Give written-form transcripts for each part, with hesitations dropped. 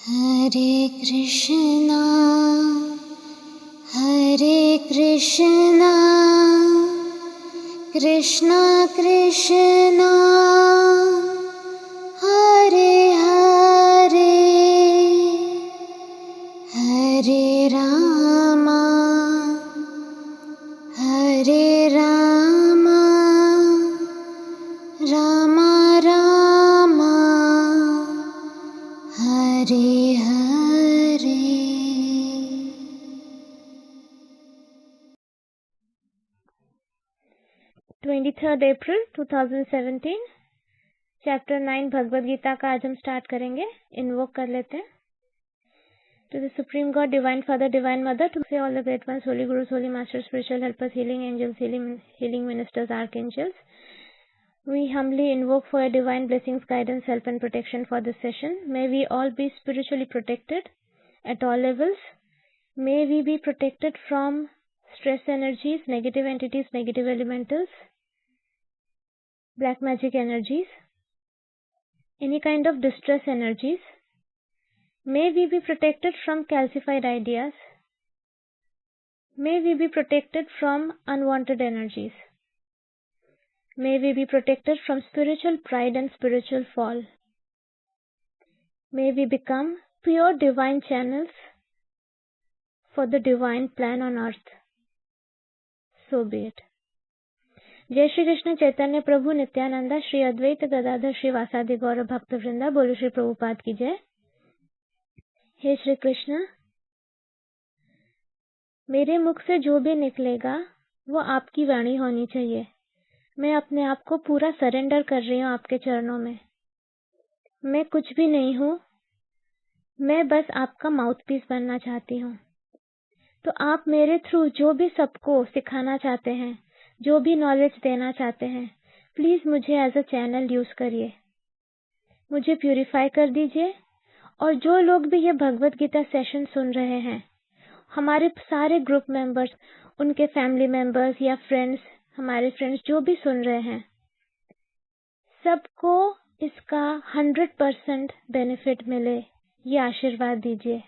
हरे Krishna Krishna Krishna Hare Hare Hare Rama Rama Rama Hare Hare. 23rd April 2017 chapter 9 Bhagavad Gita का आज हम स्टार्ट करेंगे। इन्वोक कर लेते हैं। To the supreme God, divine father, divine mother, to say all the great ones, holy gurus, holy masters, spiritual helpers, healing angels, healing ministers, archangels, we humbly invoke for your divine blessings, guidance, help and protection for this session. May we all be spiritually protected at all levels. May we be protected from stress energies, negative entities, negative elementals, black magic energies, any kind of distress energies. May we be protected from calcified ideas. May we be protected from unwanted energies. May we be protected from spiritual pride and spiritual fall. May we become pure divine channels for the divine plan on earth. So be it. जय श्री कृष्ण चैतन्य प्रभु नित्यानंदा, श्री अद्वैत गदाधर श्रीवासादि गौर भक्त वृंदा। बोलो श्री प्रभुपाद की जय। हे श्री कृष्ण, मेरे मुख से जो भी निकलेगा वो आपकी वाणी होनी चाहिए। मैं अपने आप को पूरा सरेंडर कर रही हूँ आपके चरणों में। मैं कुछ भी नहीं हूँ, मैं बस आपका माउथपीस बनना चाहती हूँ। तो आप मेरे थ्रू जो भी सबको सिखाना चाहते हैं, जो भी नॉलेज देना चाहते हैं, प्लीज मुझे एज अ चैनल यूज करिए। मुझे प्यूरिफाई कर दीजिए। और जो लोग भी ये भगवद गीता सेशन सुन रहे हैं, हमारे सारे ग्रुप मेंबर्स, उनके फैमिली मेंबर्स या फ्रेंड्स, हमारे फ्रेंड्स जो भी सुन रहे हैं, सबको इसका 100% बेनिफिट मिले, ये आशीर्वाद दीजिए।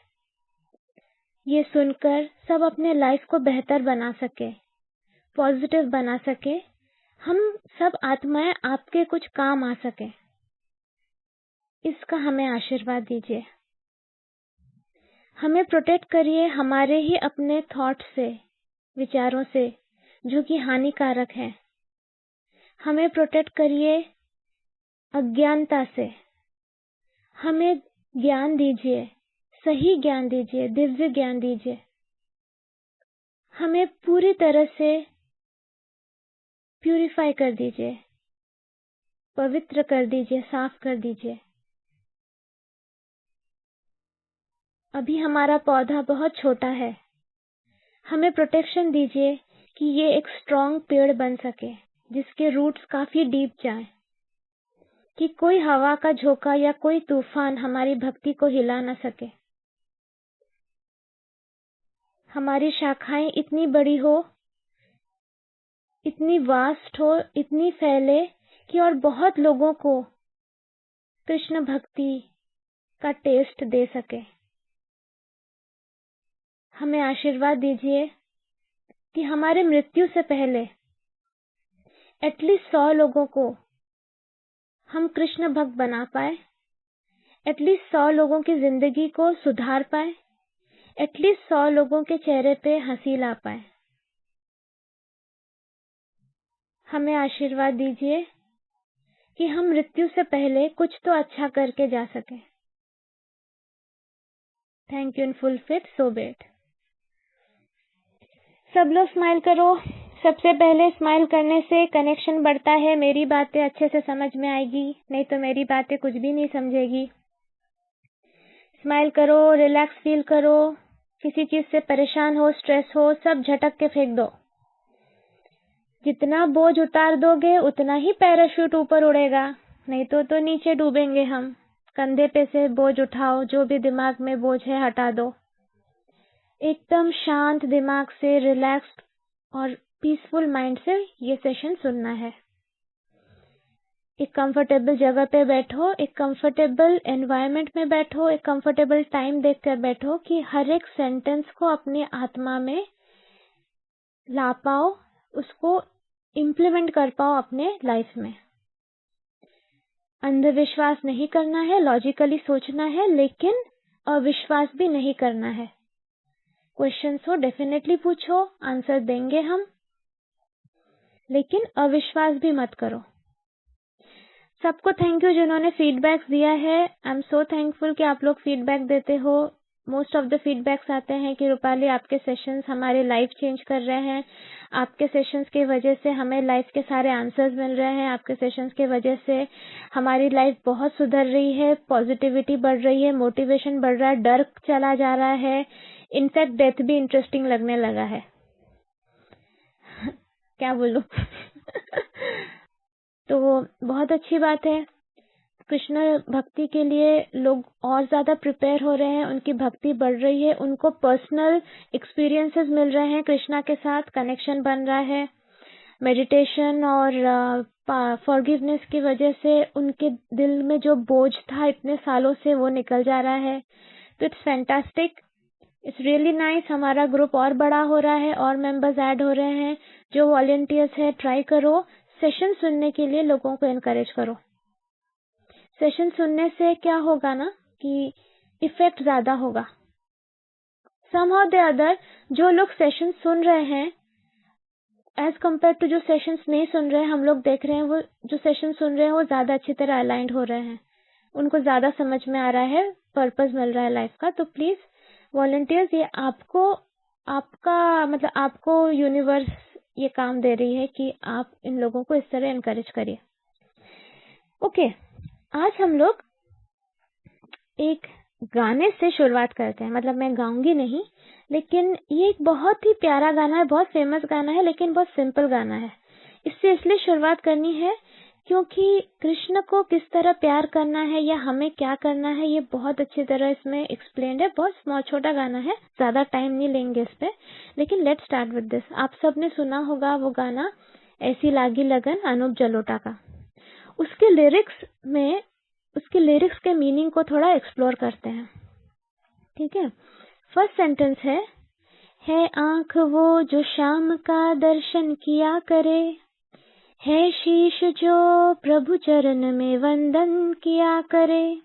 ये सुनकर सब अपने लाइफ को बेहतर बना सके, पॉजिटिव बना सके, हम सब आत्माएं आपके कुछ काम आ सके, इसका हमें आशीर्वाद दीजिए। हमें प्रोटेक्ट करिए हमारे ही अपने थॉट से, विचारों से जो कि हानिकारक है। हमें प्रोटेक्ट करिए अज्ञानता से। हमें ज्ञान दीजिए, सही ज्ञान दीजिए, दिव्य ज्ञान दीजिए। हमें पूरी तरह से प्यूरिफाई कर दीजिए, पवित्र कर दीजिए, साफ कर दीजिए। अभी हमारा पौधा बहुत छोटा है, हमें प्रोटेक्शन दीजिए कि ये एक स्ट्रॉन्ग पेड़ बन सके, जिसके रूट्स काफी डीप जाएं, कि कोई हवा का झोंका या कोई तूफान हमारी भक्ति को हिला न सके। हमारी शाखाएं इतनी बड़ी हो, इतनी वास्ट हो, इतनी फैले कि और बहुत लोगों को कृष्ण भक्ति का टेस्ट दे सके। हमें आशीर्वाद दीजिए कि हमारे मृत्यु से पहले एटलीस्ट 100 लोगों को हम कृष्ण भक्त बना पाए, एटलीस्ट 100 लोगों की जिंदगी को सुधार पाए, एटलीस्ट 100 लोगों के चेहरे पे हंसी ला पाए। हमें आशीर्वाद दीजिए कि हम मृत्यु से पहले कुछ तो अच्छा करके जा सके। Thank you in full faith, so B it. सब लोग स्माइल करो। सबसे पहले स्माइल करने से कनेक्शन बढ़ता है, मेरी बातें अच्छे से समझ में आएगी, नहीं तो मेरी बातें कुछ भी नहीं समझेगी। स्माइल करो, रिलैक्स फील करो। किसी चीज से परेशान हो, स्ट्रेस हो, सब झटक के फेंक दो। जितना बोझ उतार दोगे उतना ही पैराशूट ऊपर उड़ेगा, नहीं तो नीचे डूबेंगे हम। कंधे पे से बोझ उठाओ, जो भी दिमाग में बोझ है हटा दो। एकदम शांत दिमाग से, रिलैक्स्ड और पीसफुल माइंड से ये सेशन सुनना है। एक कंफर्टेबल जगह पे बैठो, एक कंफर्टेबल एनवायरनमेंट में बैठो, एक कंफर्टेबल टाइम देखकर बैठो कि हर एक सेंटेंस को अपनी आत्मा में ला पाओ, उसको इम्प्लीमेंट कर पाओ अपने लाइफ में। अंधविश्वास नहीं करना है, लॉजिकली सोचना है, लेकिन अविश्वास भी नहीं करना है। क्वेश्चंस हो डेफिनेटली पूछो, आंसर देंगे हम, लेकिन अविश्वास भी मत करो। सबको थैंक यू जिन्होंने फीडबैक दिया है। आई एम सो थैंकफुल कि आप लोग फीडबैक देते हो। मोस्ट ऑफ द फीडबैक्स आते हैं कि रूपाली आपके सेशंस हमारे लाइफ चेंज कर रहे हैं, आपके सेशंस की वजह से हमें लाइफ के सारे आंसर्स मिल रहे हैं, आपके सेशंस की वजह से हमारी लाइफ बहुत सुधर रही है, पॉजिटिविटी बढ़ रही है, मोटिवेशन बढ़ रहा है, डर चला जा रहा है, इनफैक्ट डेथ भी इंटरेस्टिंग लगने लगा है। क्या बोलूं तो बहुत अच्छी बात है। कृष्ण भक्ति के लिए लोग और ज्यादा प्रिपेयर हो रहे हैं, उनकी भक्ति बढ़ रही है, उनको पर्सनल एक्सपीरियंसेस मिल रहे हैं, कृष्णा के साथ कनेक्शन बन रहा है। मेडिटेशन और फॉरगिवनेस की वजह से उनके दिल में जो बोझ था इतने सालों से वो निकल जा रहा है। तो it's fantastic, it's really nice. हमारा ग्रुप और बड़ा हो रहा है और मेंबर्स ऐड हो रहे हैं। जो वॉलंटियर्स है ट्राई करो, सेशन सुनने के लिए लोगों को एनकरेज करो। सेशन सुनने से क्या होगा ना कि इफेक्ट ज्यादा होगा। समहाउ द अदर जो लोग सेशन सुन रहे हैं एज कम्पेयर टू जो सेशंस नहीं सुन रहे हैं, हम लोग देख रहे हैं वो जो सेशन सुन रहे हैं वो ज्यादा अच्छी तरह अलाइंड हो रहे हैं, उनको ज्यादा समझ में आ रहा है, पर्पस मिल रहा है लाइफ का। तो प्लीज वॉलंटियर्स, ये आपको यूनिवर्स ये काम दे रही है कि आप इन लोगों को इस तरह एनकरेज करिए। ओके, आज हम लोग एक गाने से शुरुआत करते हैं। मतलब मैं गाऊंगी नहीं, लेकिन ये एक बहुत ही प्यारा गाना है, बहुत फेमस गाना है, लेकिन बहुत सिंपल गाना है। इससे इसलिए शुरुआत करनी है क्योंकि कृष्ण को किस तरह प्यार करना है या हमें क्या करना है ये बहुत अच्छी तरह इसमें एक्सप्लेन्ड है। बहुत स्मॉल छोटा गाना है, ज्यादा टाइम नहीं लेंगे इस पे, लेकिन लेट्स स्टार्ट विद दिस। आप सबने सुना होगा वो गाना, ऐसी लागी लगन, अनूप जलोटा का। उसके लिरिक्स के मीनिंग को थोड़ा एक्सप्लोर करते हैं, ठीक है। फर्स्ट सेंटेंस है आंख वो जो शाम का दर्शन किया करे, है शीश जो प्रभु चरण में वंदन किया करे,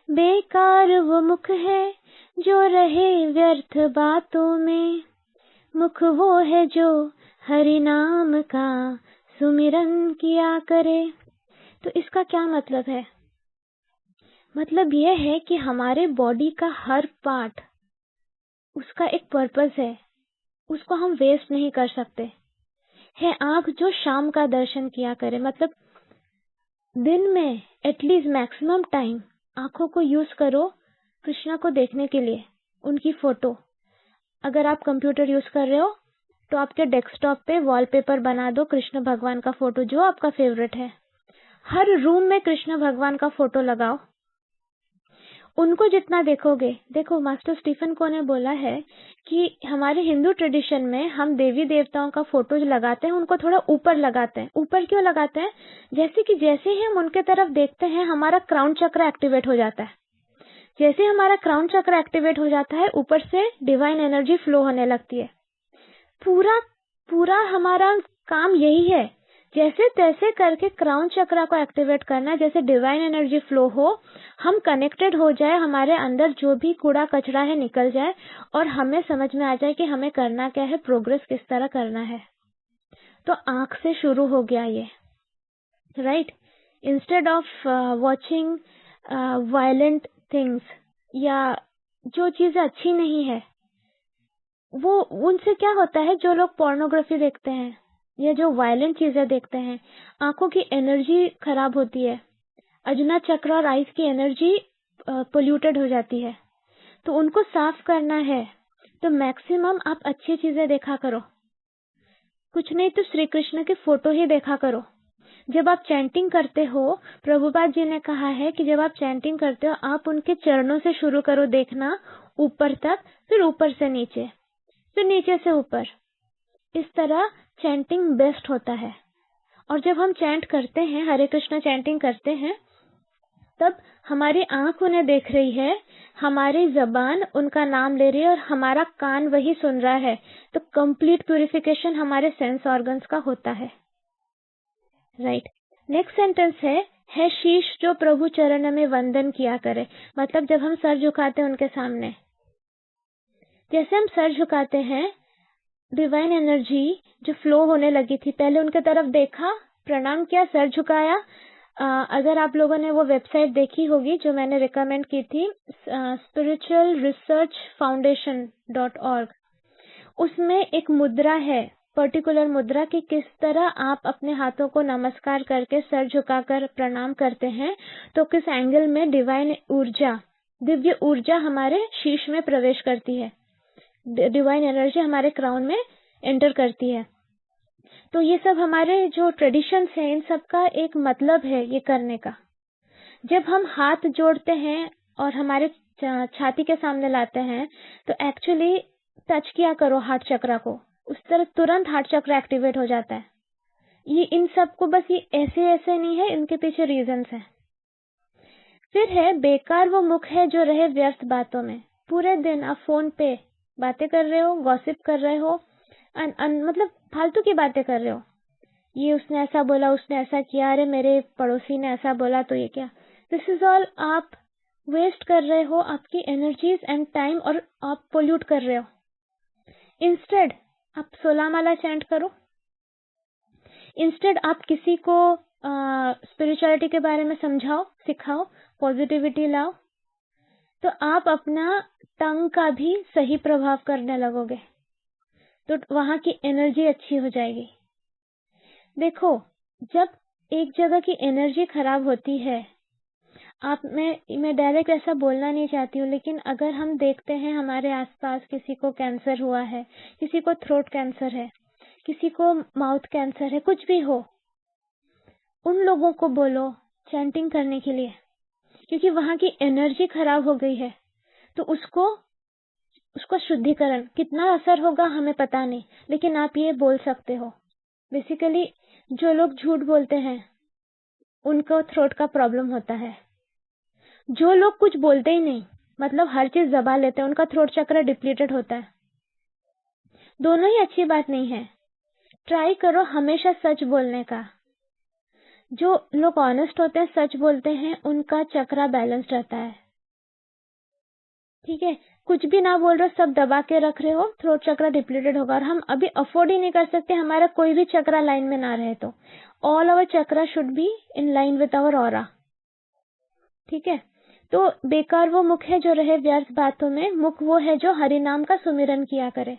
बेकार वो मुख है जो रहे व्यर्थ बातों में, मुख वो है जो हरि नाम का सुमिरन किया करे। तो इसका क्या मतलब है? मतलब यह है कि हमारे बॉडी का हर पार्ट, उसका एक पर्पस है, उसको हम वेस्ट नहीं कर सकते। है आंख जो शाम का दर्शन किया करे, मतलब दिन में एटलीस्ट मैक्सिमम टाइम आंखों को यूज करो कृष्णा को देखने के लिए, उनकी फोटो। अगर आप कंप्यूटर यूज कर रहे हो तो आपके डेस्कटॉप पे वॉलपेपर बना दो कृष्ण भगवान का फोटो, जो आपका फेवरेट है। हर रूम में कृष्ण भगवान का फोटो लगाओ। उनको जितना देखोगे, देखो मास्टर स्टीफन को ने बोला है कि हमारे हिंदू ट्रेडिशन में हम देवी देवताओं का फोटो जो लगाते हैं उनको थोड़ा ऊपर लगाते हैं। ऊपर क्यों लगाते हैं? जैसे ही हम उनके तरफ देखते हैं हमारा क्राउन चक्र एक्टिवेट हो जाता है। जैसे हमारा क्राउन चक्र एक्टिवेट हो जाता है, ऊपर से डिवाइन एनर्जी फ्लो होने लगती है। पूरा हमारा काम यही है, जैसे तैसे करके क्राउन चक्र को एक्टिवेट करना, जैसे डिवाइन एनर्जी फ्लो हो, हम कनेक्टेड हो जाए, हमारे अंदर जो भी कूड़ा कचरा है निकल जाए और हमें समझ में आ जाए कि हमें करना क्या है, प्रोग्रेस किस तरह करना है। तो आंख से शुरू हो गया ये, right. Instead of watching violent things या जो चीजें अच्छी नहीं है, वो उनसे क्या होता है, जो लोग पोर्नोग्राफी देखते हैं या जो वायलेंट चीजें देखते हैं, आंखों की एनर्जी खराब होती है, अजूना चक्र और आइज की एनर्जी पोल्यूटेड हो जाती है। तो उनको साफ करना है तो मैक्सिमम आप अच्छी चीजें देखा करो, कुछ नहीं तो श्री कृष्ण की फोटो ही देखा करो। जब आप चैंटिंग करते हो, प्रभुपाद जी ने कहा है कि जब आप चैंटिंग करते हो आप उनके चरणों से शुरू करो देखना, ऊपर तक, फिर ऊपर से नीचे, फिर नीचे से ऊपर। इस तरह चैंटिंग बेस्ट होता है। और जब हम चैंट करते हैं, हरे कृष्णा चैंटिंग करते हैं, तब हमारी आंख उन्हें देख रही है, हमारी जबान उनका नाम ले रही है और हमारा कान वही सुन रहा है। तो कंप्लीट प्यूरिफिकेशन हमारे सेंस ऑर्गन्स का होता है। राइट। नेक्स्ट सेंटेंस है शीश जो प्रभु चरण में वंदन किया करे। मतलब जब हम सर झुकाते हैं उनके सामने, जैसे हम सर झुकाते हैं, डिवाइन एनर्जी जो फ्लो होने लगी थी, पहले उनके तरफ देखा, प्रणाम किया, सर झुकाया। अगर आप लोगों ने वो वेबसाइट देखी होगी जो मैंने रिकमेंड की थी, spiritualresearchfoundation.org, उसमें एक मुद्रा है, पर्टिकुलर मुद्रा, कि किस तरह आप अपने हाथों को नमस्कार करके सर झुकाकर प्रणाम करते हैं, तो किस एंगल में डिवाइन ऊर्जा, दिव्य ऊर्जा हमारे शीश में प्रवेश करती है, डिवाइन एनर्जी हमारे क्राउन में एंटर करती है। तो ये सब हमारे जो ट्रेडिशंस हैं, इन सब का एक मतलब है ये करने का। जब हम हाथ जोड़ते हैं और हमारे छाती के सामने लाते हैं, तो एक्चुअली टच किया करो हार्ट चक्र को, उस तरह तुरंत हार्ट चक्र एक्टिवेट हो जाता है। ये इन सब को बस ये ऐसे नहीं है, इनके पीछे रीजंस हैं। फिर है बेकार वो मुख है जो रहे व्यर्थ बातों में। पूरे दिन आप फोन पे बातें कर रहे हो, गॉसिप कर रहे हो, मतलब फालतू की बातें कर रहे हो। ये उसने ऐसा बोला, उसने ऐसा किया, अरे मेरे पड़ोसी ने ऐसा बोला तो ये क्या। दिस इज ऑल आप वेस्ट कर रहे हो आपकी एनर्जीज एंड टाइम, और आप पोल्यूट कर रहे हो। इंस्टेड आप 16 माला चैंट करो। इंस्टेड आप किसी को स्पिरिचुअलिटी के बारे में समझाओ, सिखाओ, पॉजिटिविटी लाओ। तो आप अपना टंग का भी सही प्रभाव करने लगोगे, तो वहां की एनर्जी अच्छी हो जाएगी। देखो, जब एक जगह की एनर्जी खराब होती है, मैं डायरेक्ट ऐसा बोलना नहीं चाहती हूँ, लेकिन अगर हम देखते हैं हमारे आसपास किसी को कैंसर हुआ है, किसी को थ्रोट कैंसर है, किसी को माउथ कैंसर है, कुछ भी हो, उन लोगों को बोलो चैंटिंग करने के लिए, क्योंकि वहां की एनर्जी खराब हो गई है। तो उसको शुद्धिकरण कितना असर होगा हमें पता नहीं, लेकिन आप ये बोल सकते हो। बेसिकली जो लोग झूठ बोलते हैं उनको थ्रोट का प्रॉब्लम होता है। जो लोग कुछ बोलते ही नहीं, मतलब हर चीज दबा लेते हैं, उनका थ्रोट चक्र डिप्लीटेड होता है। दोनों ही अच्छी बात नहीं है। ट्राई करो हमेशा सच बोलने का। जो लोग ऑनेस्ट होते हैं, सच बोलते हैं, उनका चक्रा बैलेंस्ड रहता है। ठीक है, कुछ भी ना बोल रहे हो, सब दबा के रख रहे हो, थ्रोट चक्रा डिप्लीटेड होगा। और हम अभी अफोर्ड ही नहीं कर सकते हमारा कोई भी चक्रा लाइन में ना रहे। तो all our chakra should be in line with our aura. ठीक है, तो बेकार वो मुख है जो रहे व्यर्थ बातों में। मुख वो है जो हरि नाम का सुमिरन किया करे।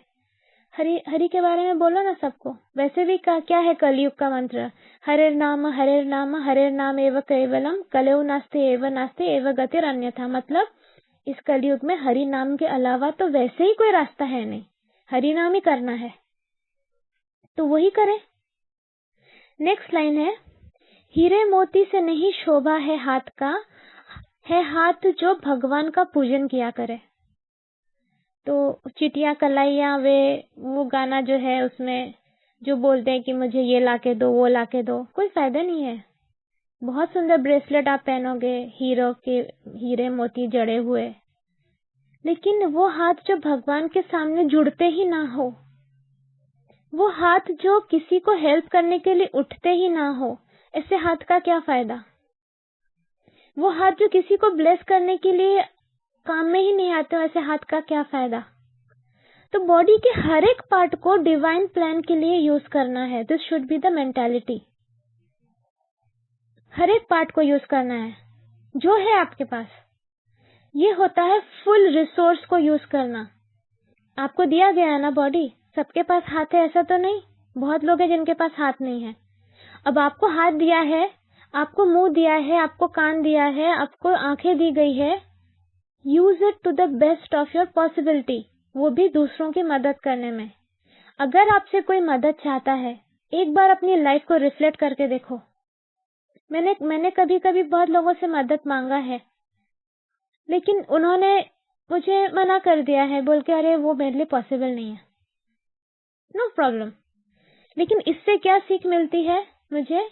हरि के बारे में बोलो ना सबको। वैसे भी क्या है कलयुग का मंत्र, हरे नाम एव केवलम, कलौ नास्ति एव गतिर अन्यथा। मतलब इस कलयुग में हरि नाम के अलावा तो वैसे ही कोई रास्ता है नहीं, हरि नाम ही करना है, तो वही करें। नेक्स्ट लाइन है, हीरे मोती से नहीं शोभा है हाथ का, है हाथ जो भगवान का पूजन किया करे। तो चिटिया कलाइया वो गाना जो है, उसमें जो बोलते हैं कि मुझे ये लाके दो, वो लाके दो, कोई फायदा नहीं है। बहुत सुंदर ब्रेसलेट आप पहनोगे, हीरे मोती जड़े हुए, लेकिन वो हाथ जो भगवान के सामने जुड़ते ही ना हो, वो हाथ जो किसी को हेल्प करने के लिए उठते ही ना हो, ऐसे हाथ का क्या फायदा। वो हाथ जो किसी को ब्लेस करने के लिए काम में ही नहीं आते, ऐसे हाथ का क्या फायदा। तो बॉडी के हर एक पार्ट को डिवाइन प्लान के लिए यूज करना है। This should be the mentality. हर एक पार्ट को यूज करना है जो है आपके पास। ये होता है फुल रिसोर्स को यूज करना। आपको दिया गया है ना बॉडी, सबके पास हाथ है ऐसा तो नहीं, बहुत लोग हैं जिनके पास हाथ नहीं है। अब आपको हाथ दिया है, आपको मुंह दिया है, आपको कान दिया है, आपको आंखें दी गई है। Use it to the best of your possibility, वो भी दूसरों की मदद करने में। अगर आपसे कोई मदद चाहता है, एक बार अपनी लाइफ को रिफ्लेक्ट करके देखो। मैंने कभी कभी बहुत लोगों से मदद मांगा है, लेकिन उन्होंने मुझे मना कर दिया है, बोल के अरे वो मेरे लिए पॉसिबल नहीं है। No problem. लेकिन इससे क्या सीख मिलती है, मुझे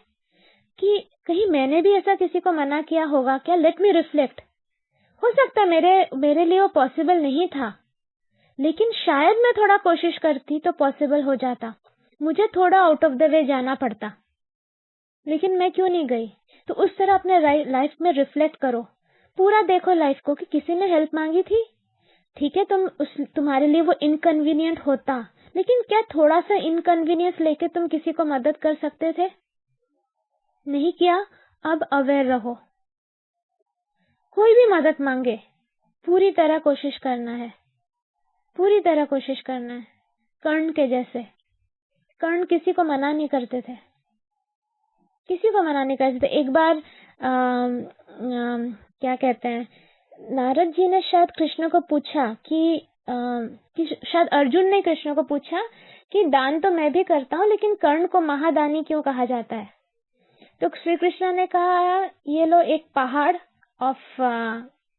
कि कहीं मैंने भी ऐसा किसी को मना किया होगा क्या। Let me reflect. हो सकता है मेरे लिए वो पॉसिबल नहीं था, लेकिन शायद मैं थोड़ा कोशिश करती तो पॉसिबल हो जाता। मुझे थोड़ा आउट ऑफ द वे जाना पड़ता, लेकिन मैं क्यों नहीं गई। तो उस तरह अपने लाइफ में रिफ्लेक्ट करो, पूरा देखो लाइफ को कि किसी ने हेल्प मांगी थी, ठीक है, तुम्हारे लिए वो इनकन्वीनियंट होता, लेकिन क्या थोड़ा सा इनकन्वीनियंस लेके तुम किसी को मदद कर सकते थे? नहीं किया। अब अवेयर रहो। कोई भी मदद मांगे, पूरी तरह कोशिश करना है, पूरी तरह कोशिश करना है। कर्ण के जैसे, कर्ण किसी को मना नहीं करते थे, किसी को मना नहीं करते थे। एक बार क्या कहते हैं, नारद जी ने शायद कृष्ण को पूछा कि शायद अर्जुन ने कृष्ण को पूछा कि दान तो मैं भी करता हूँ, लेकिन कर्ण को महादानी क्यों कहा जाता है। तो श्री कृष्ण ने कहा, ये लो एक पहाड़ ऑफ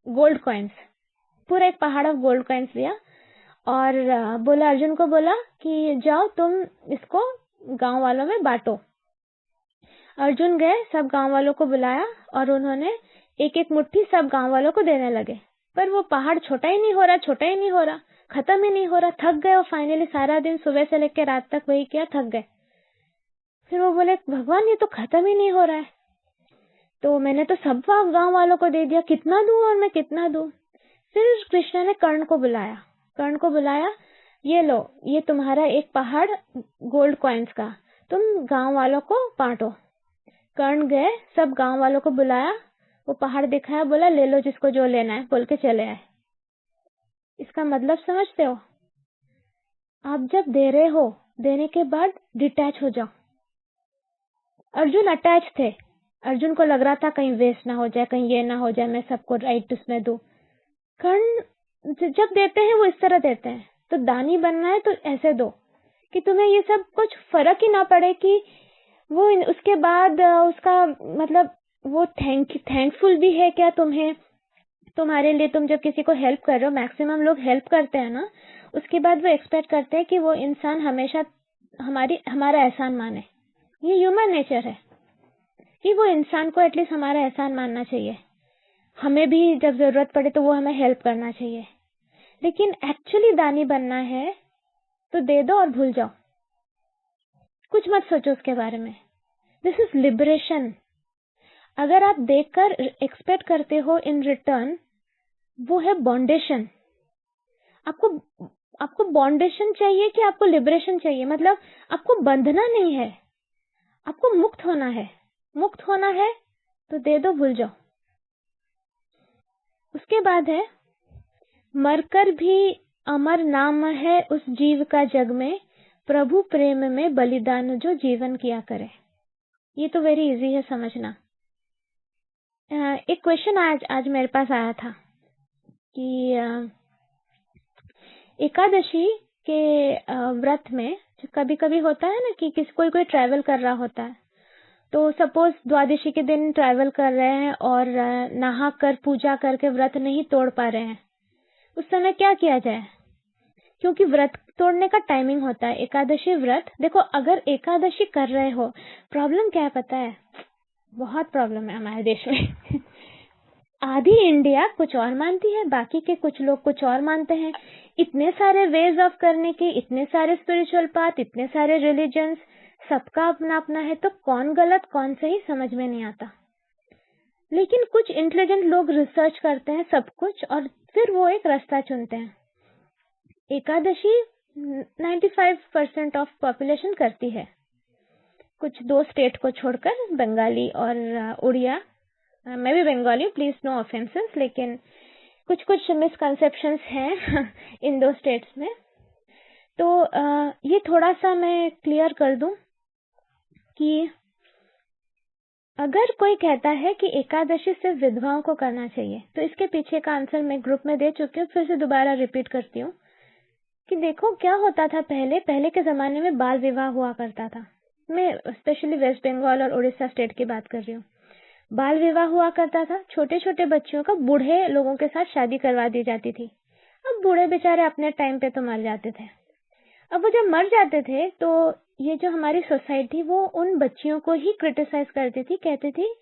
गोल्ड कॉइन्स, पूरा एक पहाड़ ऑफ गोल्ड कॉइन्स लिया और बोला, अर्जुन को बोला कि जाओ तुम इसको गांव वालों में बांटो। अर्जुन गए, सब गांव वालों को बुलाया और उन्होंने एक एक मुट्ठी सब गांव वालों को देने लगे। पर वो पहाड़ छोटा ही नहीं हो रहा, छोटा ही नहीं हो रहा, खत्म ही नहीं हो रहा। थक गए और फाइनली सारा दिन सुबह से लेकर रात तक वही किया, थक गए। फिर वो बोले, भगवान ये तो खत्म ही नहीं हो रहा है, तो मैंने तो सब गांव वालों को दे दिया, कितना दूं और मैं कितना दूं। फिर कृष्ण ने कर्ण को बुलाया, कर्ण को बुलाया, ये लो, ये तुम्हारा एक पहाड़ गोल्ड कॉइन्स का, तुम गांव वालों को बांटो। कर्ण गए, सब गांव वालों को बुलाया, वो पहाड़ दिखाया, बोला ले लो जिसको जो लेना है, बोल के चले आए। इसका मतलब समझते हो? आप जब दे रहे हो, देने के बाद डिटैच हो जाओ। अर्जुन अटैच थे, अर्जुन को लग रहा था कहीं वेस्ट ना हो जाए, कहीं ये ना हो जाए, मैं सबको राइट उसमें दूं। कर्ण जब देते हैं वो इस तरह देते हैं। तो दानी बनना है तो ऐसे दो कि तुम्हें ये सब कुछ फर्क ही ना पड़े कि वो उसके बाद उसका मतलब वो थैंकफुल भी है क्या तुम्हें, तुम्हारे लिए। तुम जब किसी को हेल्प कर रहे हो, मैक्सिमम लोग हेल्प करते हैं ना, उसके बाद वो एक्सपेक्ट करते हैं कि वो इंसान हमेशा हमारा एहसान माने। ये ह्यूमन नेचर है कि वो इंसान को एटलीस्ट हमारा एहसान मानना चाहिए, हमें भी जब जरूरत पड़े तो वो हमें हेल्प करना चाहिए। लेकिन एक्चुअली दानी बनना है तो दे दो और भूल जाओ, कुछ मत सोचो उसके बारे में। This is liberation. अगर आप देकर एक्सपेक्ट करते हो इन रिटर्न, वो है बॉन्डेशन। आपको बॉन्डेशन चाहिए कि आपको लिबरेशन चाहिए? मतलब आपको बंधना नहीं है, आपको मुक्त होना है। मुक्त होना है तो दे दो, भूल जाओ। उसके बाद है, मरकर भी अमर नाम है उस जीव का जग में, प्रभु प्रेम में बलिदान जो जीवन किया करे। ये तो वेरी इजी है समझना। एक क्वेश्चन आज मेरे पास आया था कि एकादशी के व्रत में कभी कभी होता है ना कि कोई ट्रैवल कर रहा होता है, तो सपोज द्वादशी के दिन ट्रैवल कर रहे हैं और नहा कर पूजा करके व्रत नहीं तोड़ पा रहे हैं, उस समय क्या किया जाए? क्योंकि व्रत तोड़ने का टाइमिंग होता है। एकादशी व्रत, देखो अगर एकादशी कर रहे हो, प्रॉब्लम क्या है पता है? बहुत प्रॉब्लम है हमारे देश में। आधी इंडिया कुछ और मानती है, बाकी के कुछ लोग कुछ और मानते हैं। इतने सारे वेज ऑफ करने के, इतने सारे स्पिरिचुअल पाथ, इतने सारे रिलीजन्स, सबका अपना अपना है, तो कौन गलत कौन सही समझ में नहीं आता। लेकिन कुछ इंटेलिजेंट लोग रिसर्च करते हैं सब कुछ और फिर वो एक रास्ता चुनते हैं। एकादशी 95% ऑफ पॉपुलेशन करती है, कुछ 2 स्टेट को छोड़कर, बंगाली और उड़िया। मैं भी बंगाली हूँ, प्लीज नो ऑफेंसेस, लेकिन कुछ कुछ मिसकंसेप्शंस हैं इन 2 स्टेट्स में। तो ये थोड़ा सा मैं क्लियर कर दूं कि अगर कोई कहता है कि एकादशी सिर्फ विधवाओं को करना चाहिए, तो इसके पीछे का आंसर मैं ग्रुप में दे चुकी हूँ, फिर से दोबारा रिपीट करती हूँ कि देखो क्या होता था पहले के जमाने में बाल विवाह हुआ करता था। मैं स्पेशली वेस्ट बंगाल और उड़ीसा स्टेट की बात कर रही हूँ। बाल विवाह हुआ करता था, छोटे छोटे बच्चों का बूढ़े लोगों के साथ शादी करवा दी जाती थी। अब बूढ़े बेचारे अपने टाइम पे तो मर जाते थे। अब वो जब मर जाते थे तो ये जो हमारी सोसाइटी वो उन बच्चियों को ही क्रिटिसाइज करती थी, कहती थी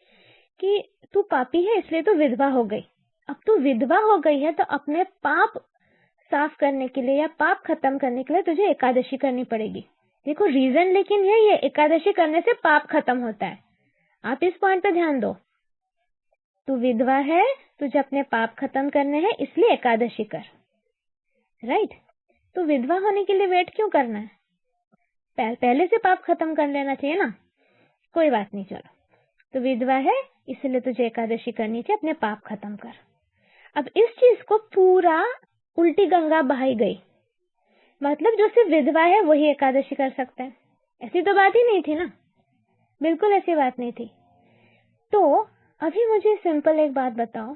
कि तू पापी है इसलिए तू विधवा हो गई। अब तू विधवा हो गई है तो अपने पाप साफ करने के लिए या पाप खत्म करने के लिए तुझे एकादशी करनी पड़ेगी। देखो रीजन लेकिन यही है, एकादशी करने से पाप खत्म होता है। आप इस पॉइंट पे ध्यान दो। तू विधवा है, तुझे अपने पाप खत्म करने हैं, इसलिए एकादशी कर। राइट? तो विधवा होने के लिए वेट क्यों करना है? पहले से पाप खत्म कर लेना चाहिए ना। कोई बात नहीं, चलो। तो विधवा है इसलिए तुझे एकादशी करनी चाहिए, अपने पाप खत्म कर। अब इस चीज को पूरा उल्टी गंगा बहाई गई। मतलब जो सिर्फ विधवा है वही एकादशी कर सकता है। ऐसी तो बात ही नहीं थी ना, बिल्कुल ऐसी बात नहीं थी। तो अभी मुझे सिंपल एक बात बताओ,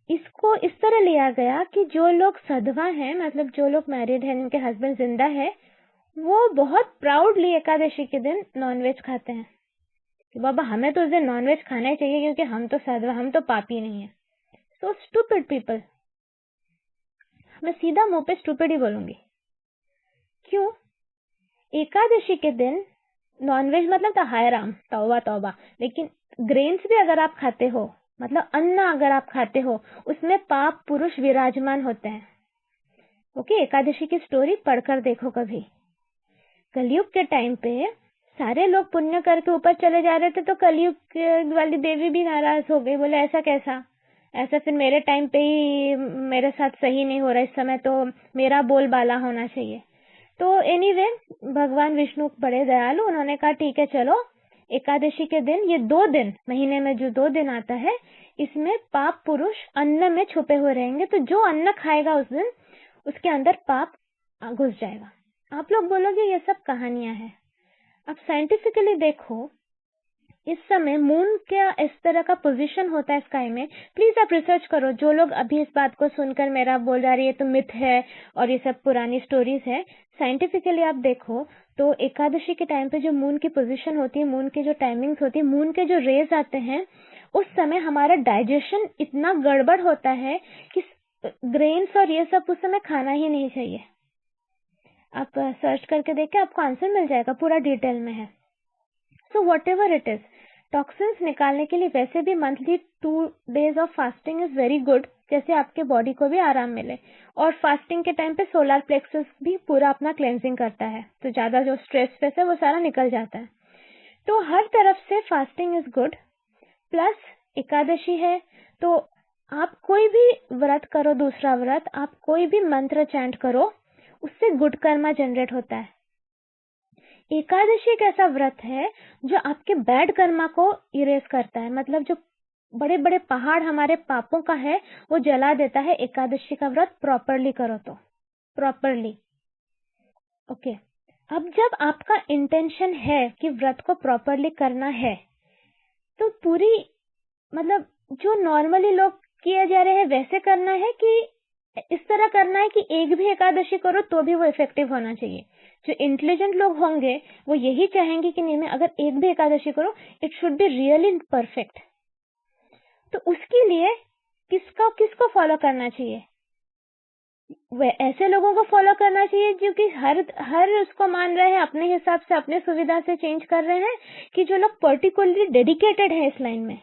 इसको इस तरह लिया गया कि जो लोग सधवा हैं, मतलब जो लोग मैरिड हैं, जिनके हस्बैंड जिंदा है, वो बहुत प्राउडली एकादशी के दिन नॉनवेज खाते हैं कि बाबा हमें तो उस दिन नॉनवेज खाना ही चाहिए क्योंकि हम तो सधवा, हम तो पापी नहीं है। So stupid people. मैं सीधा मुंह पे स्टूपिड ही बोलूंगी। क्यों? एकादशी के दिन नॉनवेज मतलब तो हाय राम, तौबा तौबा। लेकिन ग्रेन्स भी अगर आप खाते हो, मतलब अन्न अगर आप खाते हो, उसमें पाप पुरुष विराजमान होते हैं। ओके, एकादशी की स्टोरी पढ़कर देखो कभी। कलयुग के टाइम पे सारे लोग पुण्य करके ऊपर चले जा रहे थे, तो कलयुग वाली देवी भी नाराज हो गई, बोले ऐसा कैसा, ऐसा फिर मेरे टाइम पे ही मेरे साथ सही नहीं हो रहा, इस समय तो मेरा बोलबाला होना चाहिए। तो एनीवे भगवान विष्णु बड़े दयालु, उन्होंने कहा ठीक है चलो, एकादशी के दिन, ये 2 दिन महीने में जो 2 दिन आता है, इसमें पाप पुरुष अन्न में छुपे हुए रहेंगे, तो जो अन्न खाएगा उस दिन उसके अंदर पाप घुस जाएगा। आप लोग बोलोगे ये सब कहानियां हैं। अब साइंटिफिकली देखो, इस समय मून का इस तरह का पोजीशन होता है स्काई में। प्लीज आप रिसर्च करो। जो लोग अभी इस बात को सुनकर मेरा बोल जा रही है तो मिथ है और ये सब पुरानी स्टोरीज है, साइंटिफिकली आप देखो तो एकादशी के टाइम पे जो मून की पोजीशन होती है, मून की जो टाइमिंग्स होती है, मून के जो रेज आते हैं, उस समय हमारा डाइजेशन इतना गड़बड़ होता है कि ग्रेन्स और ये सब उस समय खाना ही नहीं चाहिए। आप सर्च करके देखें, आपको आंसर मिल जाएगा, पूरा डिटेल में है। So what ever it is, toxins निकालने के लिए वैसे भी monthly 2 days of fasting is very good, जैसे आपके बॉडी को भी आराम मिले। और फास्टिंग के टाइम पे सोलर प्लेक्सस भी पूरा अपना क्लेंजिंग करता है, तो ज्यादा जो स्ट्रेस है वो सारा निकल जाता है। तो हर तरफ से fasting is good. Plus Ekadashi है तो आप कोई भी व्रत करो, दूसरा व्रत, आप कोई भी मंत्र चैंट करो, उससे गुड कर्मा जनरेट होता है। एकादशी एक ऐसा व्रत है जो आपके बैड कर्मा को इरेज करता है, मतलब जो बड़े बड़े पहाड़ हमारे पापों का है वो जला देता है। एकादशी का व्रत प्रॉपरली करो तो, प्रॉपरली। ओके, अब जब आपका इंटेंशन है कि व्रत को प्रॉपरली करना है, तो पूरी, मतलब जो नॉर्मली लोग किए जा रहे हैं वैसे करना है कि इस तरह करना है कि एक भी एकादशी करो तो भी वो इफेक्टिव होना चाहिए। जो इंटेलिजेंट लोग होंगे वो यही चाहेंगे कि नहीं, मैं अगर एक भी एकादशी करूं, it should be really perfect. तो उसके लिए किसको फॉलो करना चाहिए? ऐसे लोगों को फॉलो करना चाहिए जो कि हर उसको मान रहे हैं, अपने हिसाब से अपने सुविधा से चेंज कर रहे हैं, कि जो लोग पर्टिकुलरली डेडिकेटेड है इस लाइन में।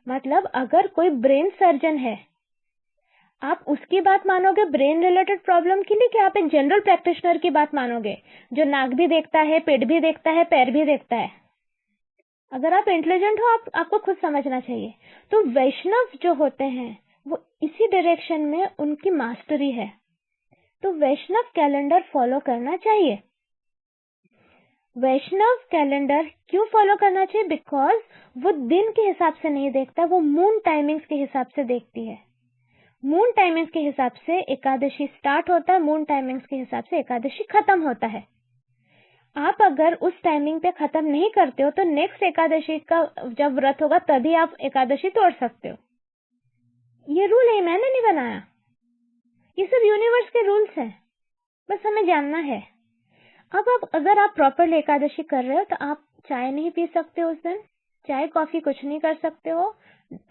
मतलब अगर कोई ब्रेन सर्जन है, आप उसकी बात मानोगे ब्रेन रिलेटेड प्रॉब्लम के लिए, कि आप एक जनरल प्रैक्टिशनर की बात मानोगे जो नाक भी देखता है, पेट भी देखता है, पैर भी देखता है? अगर आप इंटेलिजेंट हो, आपको खुद समझना चाहिए। तो वैष्णव जो होते हैं वो इसी डायरेक्शन में उनकी मास्टरी है, तो वैष्णव कैलेंडर फॉलो करना चाहिए। वैष्णव कैलेंडर क्यों फॉलो करना चाहिए? बिकॉज वो दिन के हिसाब से नहीं देखता, वो मून टाइमिंग्स के हिसाब से देखती है। मून टाइमिंग्स के हिसाब से एकादशी स्टार्ट होता है, मून टाइमिंग्स के हिसाब से एकादशी खत्म होता है। आप अगर उस टाइमिंग पे खत्म नहीं करते हो तो नेक्स्ट एकादशी का जब व्रत होगा तभी आप एकादशी तोड़ सकते हो। ये रूल है, मैंने नहीं बनाया, ये सब यूनिवर्स के रूल्स हैं, बस हमें जानना है। अब अगर आप प्रॉपरली एकादशी कर रहे हो तो आप चाय नहीं पी सकते हो उस दिन, चाय कॉफी कुछ नहीं कर सकते हो,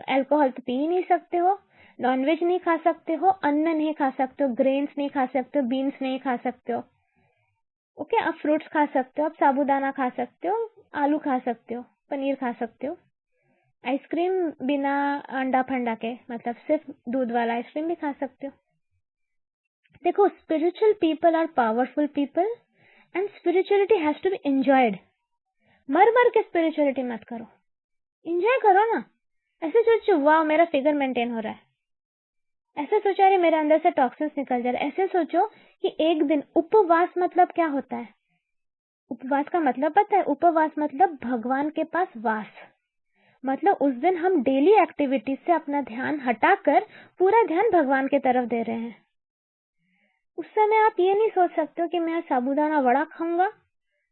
अल्कोहल तो पी ही नहीं सकते हो, नॉनवेज नहीं खा सकते हो, अन्न नहीं खा सकते हो, ग्रेन्स नहीं खा सकते हो, बीन्स नहीं खा सकते हो। ओके, आप फ्रूट्स खा सकते हो, आप साबूदाना खा सकते हो, आलू खा सकते हो, पनीर खा सकते हो, आइसक्रीम बिना अंडा फंडा के, मतलब सिर्फ दूध वाला आइसक्रीम भी खा सकते हो। देखो, spiritual people are powerful people and spirituality has to be enjoyed. मर मर के स्पिरिचुअलिटी मत करो, एंजॉय करो ना। ऐसे सोचो वाह मेरा फिगर मेंटेन हो रहा है, ऐसे सोचो अरे मेरे अंदर से टॉक्सिन्स निकल जा रहे, ऐसे सोचो कि एक दिन उपवास मतलब क्या होता है। उपवास का मतलब पता है? उपवास मतलब भगवान के पास वास, मतलब उस दिन हम डेली एक्टिविटीज से अपना ध्यान हटाकर पूरा ध्यान भगवान की तरफ दे रहे हैं। उस समय आप ये नहीं सोच सकते हो कि मैं साबूदाना वड़ा खाऊंगा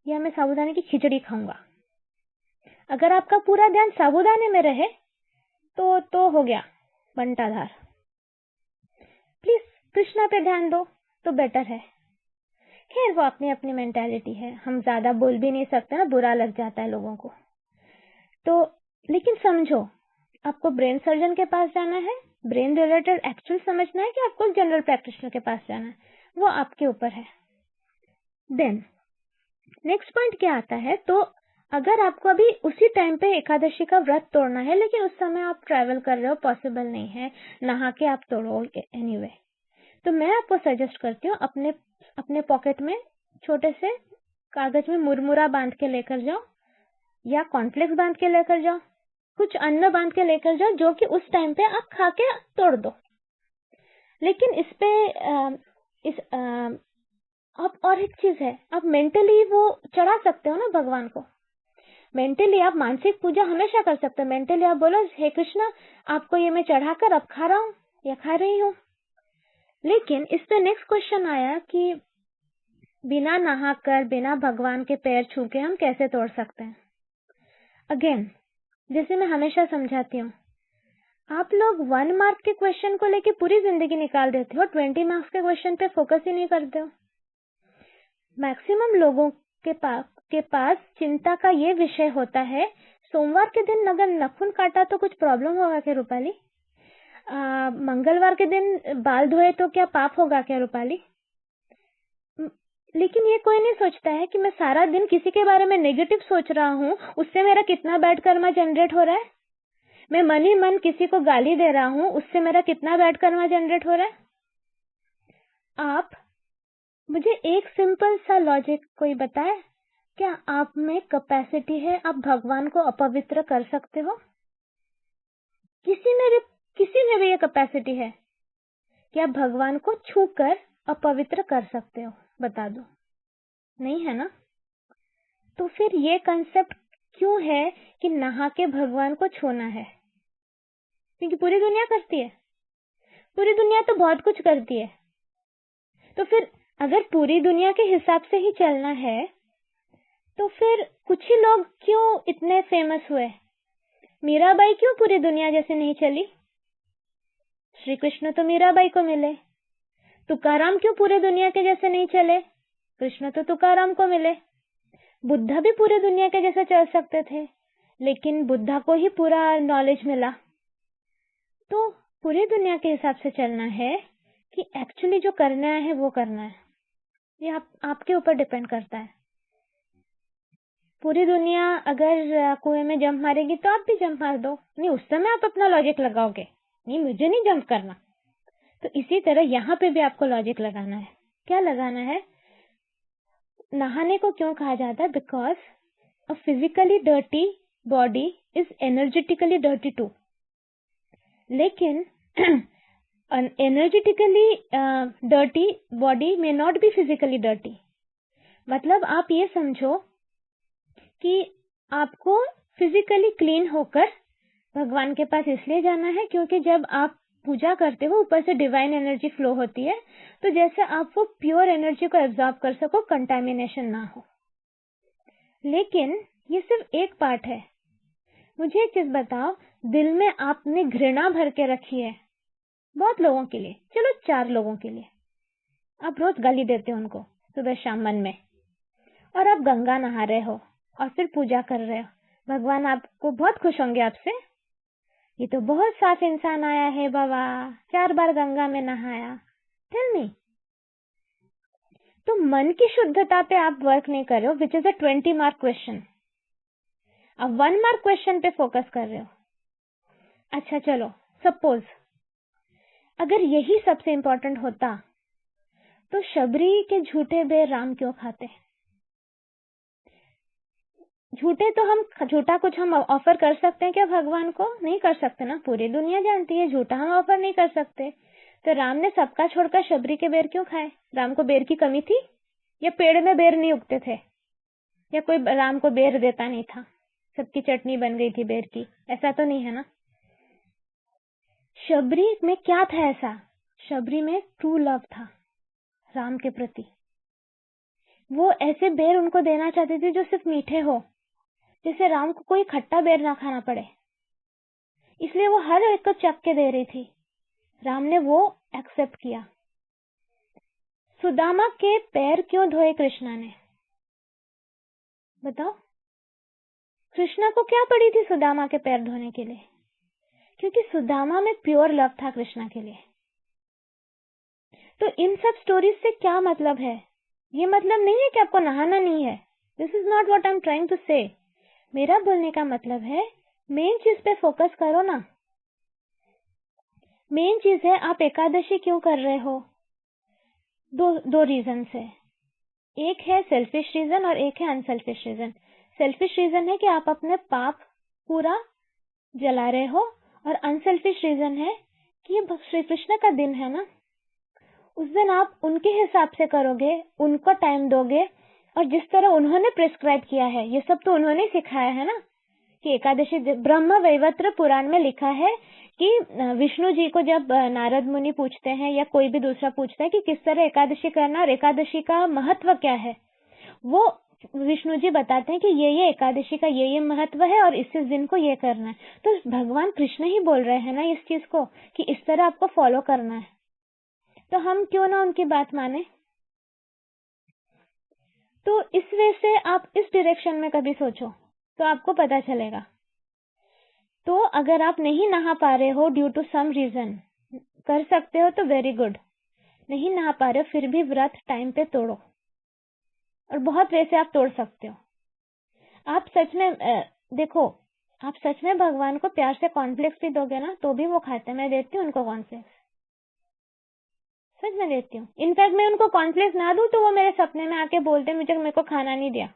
या मैं साबूदाने की खिचड़ी खाऊंगा। अगर आपका पूरा ध्यान साबूदाने में रहे तो हो गया बंटाधार। प्लीज कृष्णा पे ध्यान दो तो बेटर है। खैर वो अपनी अपनी मेंटालिटी है, हम ज्यादा बोल भी नहीं सकते ना, बुरा लग जाता है लोगों को। तो लेकिन समझो, आपको ब्रेन सर्जन के पास जाना है, ब्रेन रिलेटेड एक्चुअल समझना है कि आपको जनरल प्रैक्टिशनर के पास जाना है, वो आपके ऊपर है। देन नेक्स्ट पॉइंट क्या आता है, तो अगर आपको अभी उसी टाइम पे एकादशी का व्रत तोड़ना है, लेकिन उस समय आप ट्रैवल कर रहे हो, पॉसिबल नहीं है, नहा के आप तोड़ो एनीवे, तो मैं आपको सजेस्ट करती हूँ अपने पॉकेट में छोटे से कागज में मुरमुरा बांध के लेकर जाओ या कॉर्नफ्लेक्स बांध के लेकर जाओ, कुछ अन्न बांध के लेकर जाओ जो कि उस टाइम पे आप खा के तोड़ दो। लेकिन इस पे आप और एक चीज है, आप मेंटली वो चढ़ा सकते हो ना भगवान को। मेंटली आप मानसिक पूजा हमेशा कर सकते हो। मेंटली आप बोलो हे कृष्णा आपको ये मैं चढ़ाकर अब खा रहा हूँ या खा रही हूँ। लेकिन इस पे नेक्स्ट क्वेश्चन आया कि बिना नहाकर बिना भगवान के पैर छू के हम कैसे तोड़ सकते हैं। अगेन जैसे मैं हमेशा समझाती हूँ, आप लोग 1 मार्क के क्वेश्चन को लेके पूरी जिंदगी निकाल देते हो, 20 मार्क्स के क्वेश्चन पे फोकस ही नहीं करते हो। मैक्सिमम लोगों के पास चिंता का ये विषय होता है, सोमवार के दिन अगर नखून काटा तो कुछ प्रॉब्लम होगा क्या रूपाली? मंगलवार के दिन बाल धोए तो क्या पाप होगा क्या रूपाली? लेकिन ये कोई नहीं सोचता है कि मैं सारा दिन किसी के बारे में नेगेटिव सोच रहा हूँ, उससे मेरा कितना बैड कर्मा जनरेट हो रहा है। मैं मन ही मन किसी को गाली दे रहा हूँ, उससे मेरा कितना बैड कर्मा जनरेट हो रहा है। आप मुझे एक सिंपल सा लॉजिक कोई बताए, क्या आप में कैपेसिटी है आप भगवान को अपवित्र कर सकते हो? किसी में भी ये कैपेसिटी है कि आप भगवान को छूकर अपवित्र कर सकते हो? बता दो, नहीं है ना? तो फिर ये कंसेप्ट क्यों है कि नहा के भगवान को छूना है? क्योंकि पूरी दुनिया करती है, पूरी दुनिया तो बहुत कुछ करती है। तो फिर अगर पूरी दुनिया के हिसाब से ही चलना है तो फिर कुछ ही लोग क्यों इतने फेमस हुए? मीराबाई क्यों पूरी दुनिया जैसे नहीं चली? श्री कृष्ण तो मीराबाई को मिले। तुकाराम क्यों पूरे दुनिया के जैसे नहीं चले? कृष्ण तो तुकाराम को मिले। बुद्धा भी पूरे दुनिया के जैसे चल सकते थे, लेकिन बुद्धा को ही पूरा नॉलेज मिला। तो पूरी दुनिया के हिसाब से चलना है कि एक्चुअली जो करना है वो करना है, ये आपके ऊपर डिपेंड करता है। पूरी दुनिया अगर कुएं में जंप मारेगी तो आप भी जंप मार दो, नहीं उस समय आप अपना लॉजिक लगाओगे, नहीं मुझे नहीं जंप करना। तो इसी तरह यहाँ पे भी आपको लॉजिक लगाना है। क्या लगाना है? नहाने को क्यों कहा जाता है? Because a physically dirty body is energetically dirty too. लेकिन energetically dirty body may not be physically dirty. मतलब आप ये समझो कि आपको फिजिकली क्लीन होकर भगवान के पास इसलिए जाना है क्योंकि जब आप पूजा करते हो ऊपर से डिवाइन एनर्जी फ्लो होती है, तो जैसे आप वो प्योर एनर्जी को एब्जॉर्ब कर सको, कंटामिनेशन ना हो। लेकिन ये सिर्फ एक पार्ट है। मुझे एक चीज बताओ, दिल में आपने घृणा भर के रखी है बहुत लोगों के लिए, चलो 4 लोगों के लिए, आप रोज गाली देते हो उनको सुबह शाम मन में, और आप गंगा नहा रहे हो और फिर पूजा कर रहे हो, भगवान आपको बहुत खुश होंगे आपसे। ये तो बहुत साफ इंसान आया है बाबा, 4 बार गंगा में नहाया, टेल मी। तो मन की शुद्धता पे आप वर्क नहीं कर रहे हो, which is a 20 mark question. आप 1 मार्क क्वेश्चन पे फोकस कर रहे हो। अच्छा चलो, सपोज अगर यही सबसे इंपॉर्टेंट होता तो शबरी के झूठे बेर राम क्यों खाते? झूठा कुछ हम ऑफर कर सकते हैं क्या भगवान को? नहीं कर सकते ना, पूरी दुनिया जानती है झूठा हम ऑफर नहीं कर सकते। तो राम ने सबका छोड़कर शबरी के बेर क्यों खाए? राम को बेर की कमी थी, या पेड़ में बेर नहीं उगते थे, या कोई राम को बेर देता नहीं था, सबकी चटनी बन गई थी बेर की? ऐसा तो नहीं है ना। शबरी में क्या था ऐसा? शबरी में ट्रू लव था राम के प्रति। वो ऐसे बेर उनको देना चाहती थी जो सिर्फ मीठे हो, जिससे राम को कोई खट्टा बेर ना खाना पड़े, इसलिए वो हर एक को चख के दे रही थी। राम ने वो एक्सेप्ट किया। सुदामा के पैर क्यों धोए कृष्णा ने? बताओ, कृष्णा को क्या पड़ी थी सुदामा के पैर धोने के लिए? क्योंकि सुदामा में प्योर लव था कृष्णा के लिए। तो इन सब स्टोरीज से क्या मतलब है? ये मतलब नहीं है कि आपको नहाना नहीं है। This is not what I am trying to say. मेरा बोलने का मतलब है मेन चीज पे फोकस करो ना। मेन चीज है आप एकादशी क्यों कर रहे हो? दो रीजन है। एक है सेल्फिश रीजन और एक है अनसेल्फिश रीजन। सेल्फिश रीजन है कि आप अपने पाप पूरा जला रहे हो, और अनसेल्फिश रीजन है कि ये श्री कृष्ण का दिन है ना, उस दिन आप उनके हिसाब से करोगे, उनको टाइम दोगे, और जिस तरह उन्होंने प्रिस्क्राइब किया है, ये सब तो उन्होंने सिखाया है ना कि एकादशी। ब्रह्म वैवर्त पुराण में लिखा है कि विष्णु जी को जब नारद मुनि पूछते हैं या कोई भी दूसरा पूछता है कि किस तरह एकादशी करना और एकादशी का महत्व क्या है, वो विष्णु जी बताते हैं कि ये एकादशी का ये महत्व है और इस दिन को ये करना है। तो भगवान कृष्ण ही बोल रहे हैं ना इस चीज को कि इस तरह आपको फॉलो करना है, तो हम क्यों ना उनकी बात माने। तो इस वे से आप इस डायरेक्शन में कभी सोचो तो आपको पता चलेगा। तो अगर आप नहीं नहा पा रहे हो ड्यू टू सम रीजन, कर सकते हो तो वेरी गुड। नहीं नहा पा रहे हो फिर भी व्रत टाइम पे तोड़ो, और बहुत वे से आप तोड़ सकते हो। आप सच में देखो, आप सच में भगवान को प्यार से कॉर्नफ्लेक्स भी दोगे ना तो भी वो खाते हैं। मैं देती हूँ उनको कॉर्नफ्लेक्स, सच में देती हूँ। इनफैक्ट मैं उनको कॉर्नफ्लेक्स ना दूं तो वो मेरे सपने में आके बोलते मुझे मेरे को खाना नहीं दिया।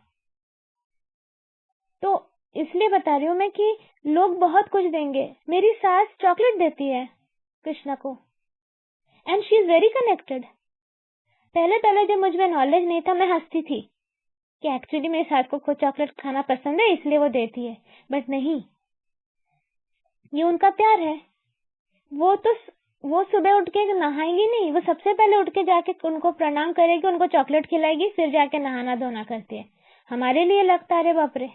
तो इसलिए बता रही हूँ मैं कि लोग बहुत कुछ देंगे। मेरी सास चॉकलेट देती है कृष्णा को, and she is very connected. पहले जब मुझ में नॉलेज नहीं था मैं हंसती थी कि एक्चुअली मेरी सास को चॉकलेट खाना पसंद है इसलिए वो देती है, बट नहीं, ये उनका प्यार है। वो सुबह उठ के नहाएगी नहीं, वो सबसे पहले उठ के जाके उनको प्रणाम करेगी, उनको चॉकलेट खिलाएगी, फिर जाके नहाना धोना करती है। हमारे लिए लगता है अरे बाप रे।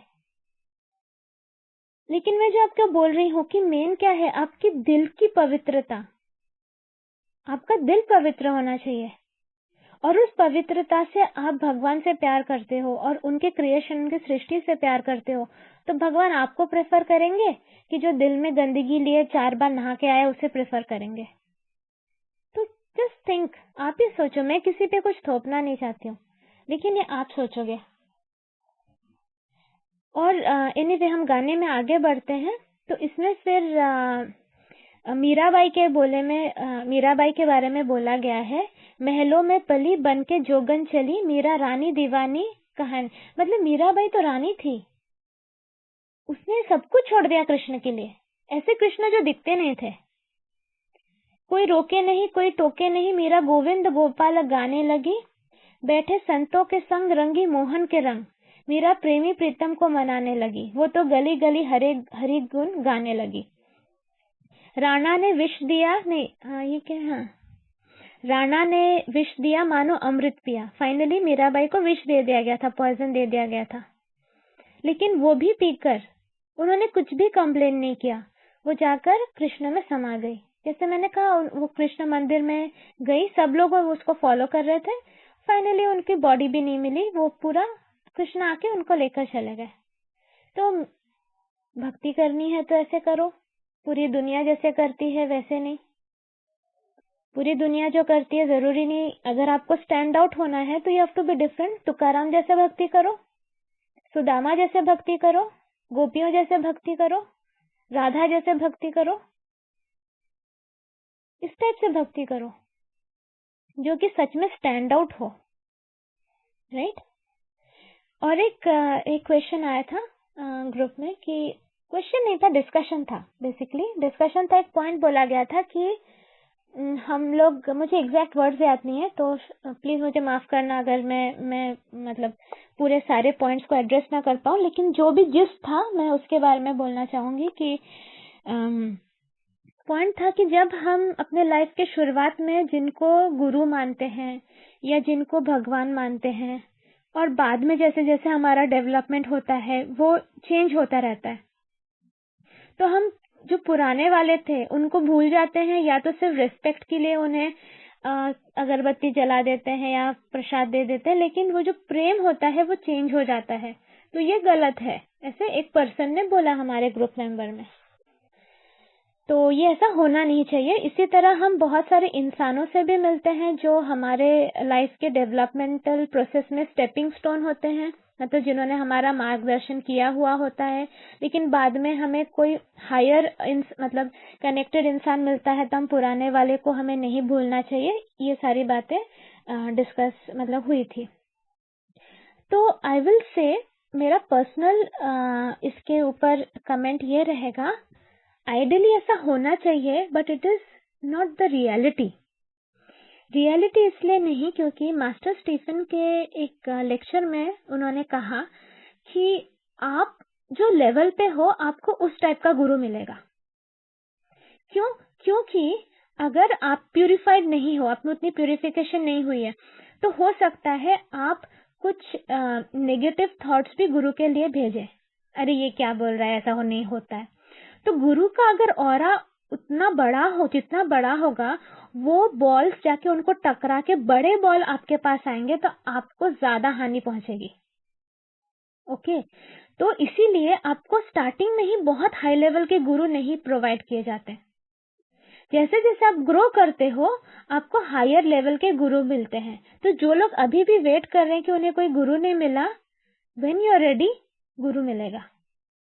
लेकिन मैं जो आपको बोल रही हूँ कि मेन क्या है, आपकी दिल की पवित्रता। आपका दिल पवित्र होना चाहिए, और उस पवित्रता से आप भगवान से प्यार करते हो और उनके क्रिएशन, उनकी सृष्टि से प्यार करते हो, तो भगवान आपको प्रेफर करेंगे कि जो दिल में गंदगी लिए 4 बार नहा के आए उसे प्रेफर करेंगे? तो जस्ट थिंक, आप ही सोचो। मैं किसी पे कुछ थोपना नहीं चाहती हूँ, लेकिन ये आप सोचोगे। और एनीवे हम गाने में आगे बढ़ते हैं। तो इसमें फिर मीराबाई के बारे में बोला गया है, महलों में पली बन के जोगन चली, मीरा रानी दीवानी कहानी। मतलब मीराबाई तो रानी थी, उसने सब कुछ छोड़ दिया कृष्ण के लिए। ऐसे कृष्ण जो दिखते नहीं थे, कोई रोके नहीं कोई टोके नहीं, मीरा गोविंद गोपाल गाने लगी, बैठे संतों के संग रंगी मोहन के रंग, मीरा प्रेमी प्रीतम को मनाने लगी, वो तो गली गली हरि गुण गाने लगी। राणा ने विष दिया, नहीं ये क्या है, राणा ने विष दिया मानो अमृत पिया। फाइनली मीराबाई को विष दे दिया गया था, पॉइजन दे दिया गया था, लेकिन वो भी पीकर उन्होंने कुछ भी कंप्लेन नहीं किया। वो जाकर कृष्ण में समा गई। जैसे मैंने कहा, वो कृष्ण मंदिर में गई, सब लोग उसको फॉलो कर रहे थे। फाइनली उनकी बॉडी भी नहीं मिली, वो पूरा कृष्ण आके उनको लेकर चले गए। तो भक्ति करनी है तो ऐसे करो, पूरी दुनिया जैसे करती है वैसे नहीं। पूरी दुनिया जो करती है जरूरी नहीं, अगर आपको स्टैंड आउट होना है तो you have to be different. Tukaram जैसे भक्ति करो, सुदामा जैसे भक्ति करो, गोपियों जैसे भक्ति करो, राधा जैसे भक्ति करो, इस टाइप से भक्ति करो जो कि सच में स्टैंड आउट हो, राइट। और एक क्वेश्चन आया था ग्रुप में, कि क्वेश्चन नहीं था, डिस्कशन था, बेसिकली डिस्कशन था। एक पॉइंट बोला गया था कि हम लोग, मुझे एग्जैक्ट वर्ड्स याद नहीं है तो प्लीज मुझे माफ करना अगर मैं मतलब पूरे सारे पॉइंट्स को एड्रेस ना कर पाऊँ, लेकिन जो भी जिस था मैं उसके बारे में बोलना चाहूंगी कि पॉइंट था कि जब हम अपने लाइफ के शुरुआत में जिनको गुरु मानते हैं या जिनको भगवान मानते हैं, और बाद में जैसे जैसे हमारा डेवलपमेंट होता है वो चेंज होता रहता है, तो हम जो पुराने वाले थे उनको भूल जाते हैं, या तो सिर्फ रिस्पेक्ट के लिए उन्हें अगरबत्ती जला देते हैं या प्रसाद दे देते हैं, लेकिन वो जो प्रेम होता है वो चेंज हो जाता है। तो ये गलत है, ऐसे एक पर्सन ने बोला हमारे ग्रुप मेंबर में। तो ये ऐसा होना नहीं चाहिए। इसी तरह हम बहुत सारे इंसानों से भी मिलते हैं जो हमारे लाइफ के डेवलपमेंटल प्रोसेस में स्टेपिंग स्टोन होते हैं, मतलब जिन्होंने हमारा मार्गदर्शन किया हुआ होता है, लेकिन बाद में हमें कोई हायर मतलब कनेक्टेड इंसान मिलता है तो हम पुराने वाले को हमें नहीं भूलना चाहिए। ये सारी बातें डिस्कस मतलब हुई थी। तो आई विल से मेरा पर्सनल इसके ऊपर कमेंट ये रहेगा, आइडियली ऐसा होना चाहिए but it is not the reality. Reality इसलिए नहीं क्योंकि मास्टर स्टीफन के एक लेक्चर में उन्होंने कहा कि आप जो लेवल पे हो आपको उस टाइप का गुरु मिलेगा। क्यों? क्योंकि अगर आप प्यूरिफाइड नहीं हो, आप में उतनी प्यूरिफिकेशन नहीं हुई है, तो हो सकता है आप कुछ नेगेटिव थॉट्स भी गुरु के लिए भेजें, अरे ये क्या बोल रहा है, ऐसा हो नहीं होता है। तो गुरु का अगर ऑरा उतना बड़ा हो, जितना बड़ा होगा, वो बॉल्स जाके उनको टकरा के बड़े बॉल आपके पास आएंगे तो आपको ज्यादा हानि पहुंचेगी। ओके, तो इसीलिए आपको स्टार्टिंग में ही बहुत हाई लेवल के गुरु नहीं प्रोवाइड किए जाते। जैसे जैसे आप ग्रो करते हो आपको हायर लेवल के गुरु मिलते हैं। तो जो लोग अभी भी वेट कर रहे हैं कि उन्हें कोई गुरु नहीं मिला, व्हेन यू आर रेडी गुरु मिलेगा।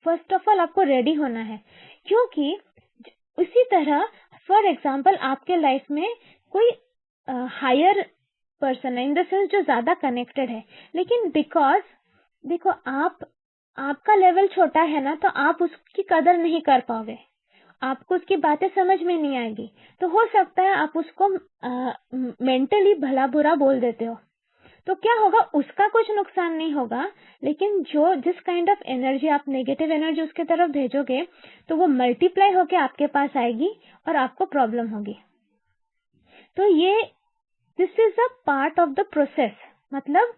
फर्स्ट ऑफ ऑल आपको रेडी होना है, क्योंकि उसी तरह फॉर एग्जाम्पल आपके लाइफ में कोई हायर पर्सन है, इन द सेंस जो ज्यादा कनेक्टेड है, लेकिन बिकॉज देखो आपका लेवल छोटा है ना, तो आप उसकी कदर नहीं कर पाओगे, आपको उसकी बातें समझ में नहीं आएगी, तो हो सकता है आप उसको मेंटली भला बुरा बोल देते हो। तो क्या होगा, उसका कुछ नुकसान नहीं होगा, लेकिन जिस काइंड ऑफ एनर्जी आप नेगेटिव एनर्जी उसके तरफ भेजोगे तो वो मल्टीप्लाई होके आपके पास आएगी और आपको प्रॉब्लम होगी। तो ये this is a part of the process, मतलब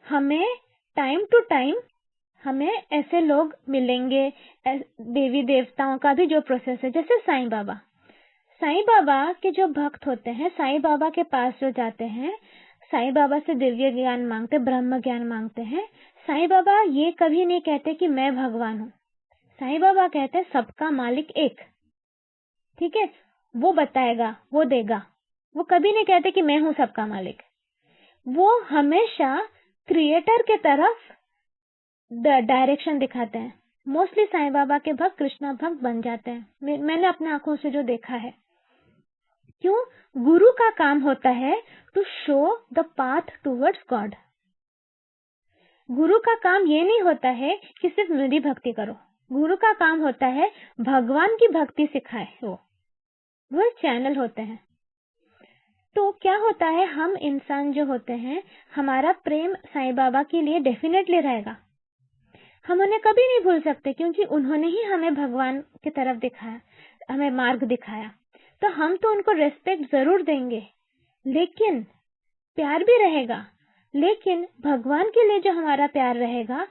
हमें टाइम टू टाइम हमें ऐसे लोग मिलेंगे। देवी देवताओं का भी जो प्रोसेस है, जैसे साईं बाबा के जो भक्त होते हैं, साईं बाबा के पास जो जाते हैं, साईं बाबा से दिव्य ज्ञान मांगते, ब्रह्म ज्ञान मांगते हैं। साईं बाबा ये कभी नहीं कहते कि मैं भगवान हूँ, साईं बाबा कहते हैं सबका मालिक एक, ठीक है, वो बताएगा, वो देगा। वो कभी नहीं कहते कि मैं हूँ सबका मालिक, वो हमेशा क्रिएटर के तरफ डायरेक्शन दिखाते हैं। मोस्टली साईं बाबा के भक्त कृष्णा भक्त बन जाते हैं, मैंने अपने आंखों से जो देखा है। क्यों? गुरु का काम होता है to show the path towards God. गुरु का काम ये नहीं होता है कि सिर्फ मेरी भक्ति करो, गुरु का काम होता है भगवान की भक्ति सिखाए। वो चैनल होते हैं। तो क्या होता है, हम इंसान जो होते हैं, हमारा प्रेम साईं बाबा के लिए डेफिनेटली रहेगा। हम उन्हें कभी नहीं भूल सकते क्योंकि उन्होंने ही हमें भगवान की तरफ दिखाया, हमें मार्ग दिखाया। तो हम तो उनको रेस्पेक्ट जरूर देंगे, लेकिन प्यार भी रहेगा। लेकिन भगवान के लिए जो हमारा प्यार रहेगा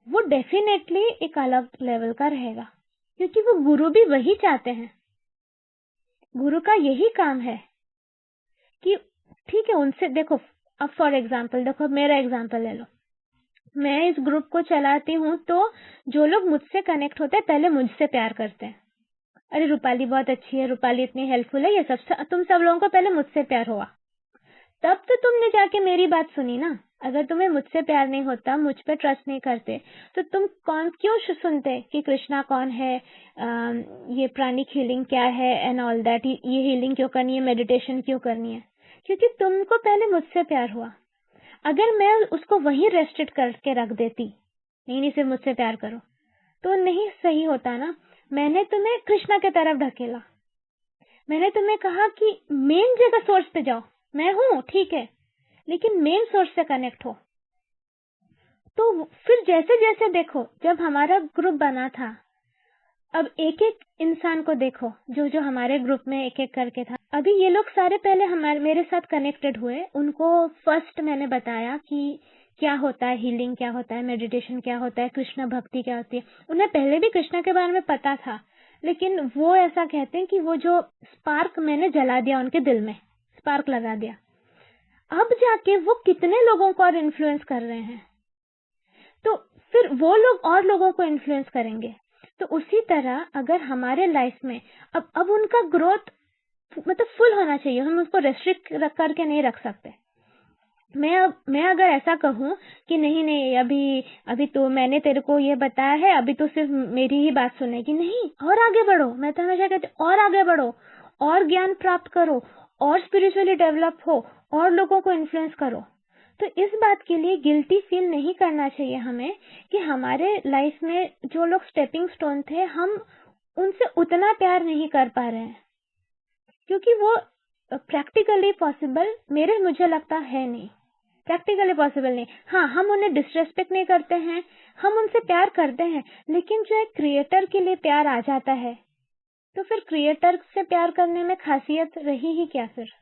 वो डेफिनेटली एक अलग लेवल का रहेगा, क्योंकि वो गुरु भी वही चाहते हैं। गुरु का यही काम है कि ठीक है, उनसे देखो, अब फॉर एग्जाम्पल देखो, मेरा एग्जाम्पल ले लो, मैं इस ग्रुप को चलाती हूँ, तो जो लोग मुझसे कनेक्ट होते हैं पहले मुझसे प्यार करते हैं, अरे रूपाली बहुत अच्छी है, रूपाली इतनी हेल्पफुल है, ये सब तुम सब लोगों को पहले मुझसे प्यार हुआ, तब तो तुमने जाके मेरी बात सुनी ना। अगर तुम्हें मुझसे प्यार नहीं होता, मुझ पे ट्रस्ट नहीं करते, तो तुम क्यों सुनते कि कृष्णा कौन है, ये प्राणिक हीलिंग क्या है एंड ऑल दैट, ये हीलिंग क्यों करनी है, मेडिटेशन क्यों करनी है? क्योंकि तुमको पहले मुझसे प्यार हुआ। अगर मैं उसको वहीं रेस्ट्रिक्ट करके रख देती, नहीं सिर्फ मुझसे प्यार करो, तो नहीं सही होता ना। मैंने तुम्हें कृष्णा की तरफ ढकेला, मैंने तुम्हें कहा कि मेन जगह सोर्स पे जाओ, मैं हूं ठीक है, लेकिन मेन सोर्स से कनेक्ट हो। तो फिर जैसे जैसे देखो, जब हमारा ग्रुप बना था, अब एक एक इंसान को देखो, जो जो हमारे ग्रुप में एक एक करके था। अभी ये लोग सारे पहले मेरे साथ कनेक्टेड हुए, उनको फर्स्ट मैंने बताया कि क्या होता है हीलिंग, क्या होता है मेडिटेशन, क्या होता है कृष्ण भक्ति, क्या होती है। उन्हें पहले भी कृष्ण के बारे में पता था, लेकिन वो ऐसा कहते हैं कि वो जो स्पार्क मैंने जला दिया, उनके दिल में स्पार्क लगा दिया, अब जाके वो कितने लोगों को और इन्फ्लुएंस कर रहे हैं। तो फिर वो लोग और लोगों को इन्फ्लुएंस करेंगे। तो उसी तरह अगर हमारे लाइफ में अब उनका ग्रोथ मतलब फुल होना चाहिए, हम उसको रेस्ट्रिक्ट करके नहीं रख सकते। मैं अगर ऐसा कहूं कि नहीं अभी तो मैंने तेरे को ये बताया है, अभी तो सिर्फ मेरी ही बात सुनेगी, नहीं, और आगे बढ़ो। मैं तो हमेशा कहती हूँ और आगे बढ़ो, और ज्ञान प्राप्त करो, और स्पिरिचुअली डेवलप हो, और लोगों को इन्फ्लुएंस करो। तो इस बात के लिए गिल्टी फील नहीं करना चाहिए हमें कि हमारे लाइफ में जो लोग स्टेपिंग स्टोन थे, हम उनसे उतना प्यार नहीं कर पा रहे हैं, क्योंकि वो प्रैक्टिकली पॉसिबल मुझे लगता है नहीं, प्रैक्टिकली पॉसिबल नहीं। हाँ, हम उन्हें डिसरेस्पेक्ट नहीं करते हैं, हम उनसे प्यार करते हैं, लेकिन जो एक क्रिएटर के लिए प्यार आ जाता है, तो फिर क्रिएटर से प्यार करने में खासियत रही ही क्या फिर?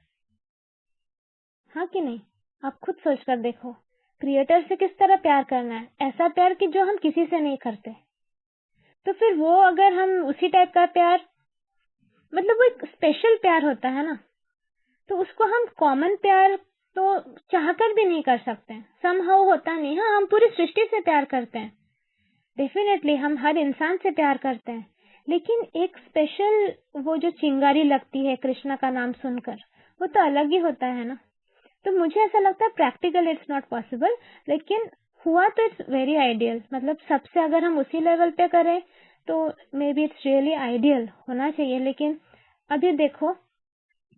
हाँ कि नहीं? आप खुद सोच कर देखो, क्रिएटर से किस तरह प्यार करना है, ऐसा प्यार कि जो हम किसी से नहीं करते। तो फिर वो अगर हम उसी टाइप का प्यार, मतलब वो एक स्पेशल प्यार होता है ना, तो उसको हम कॉमन प्यार तो चाहकर भी नहीं कर सकते, समहाउ होता नहीं। हाँ, हम पूरी सृष्टि से प्यार करते हैं, डेफिनेटली हम हर इंसान से प्यार करते हैं, लेकिन एक स्पेशल वो जो चिंगारी लगती है कृष्णा का नाम सुनकर, वो तो अलग ही होता है ना। तो मुझे ऐसा लगता है प्रैक्टिकल इट्स नॉट पॉसिबल, लेकिन हुआ तो इट्स वेरी आइडियल। मतलब सबसे अगर हम उसी लेवल पे करें तो may be it's really ideal होना चाहिए। लेकिन अभी देखो,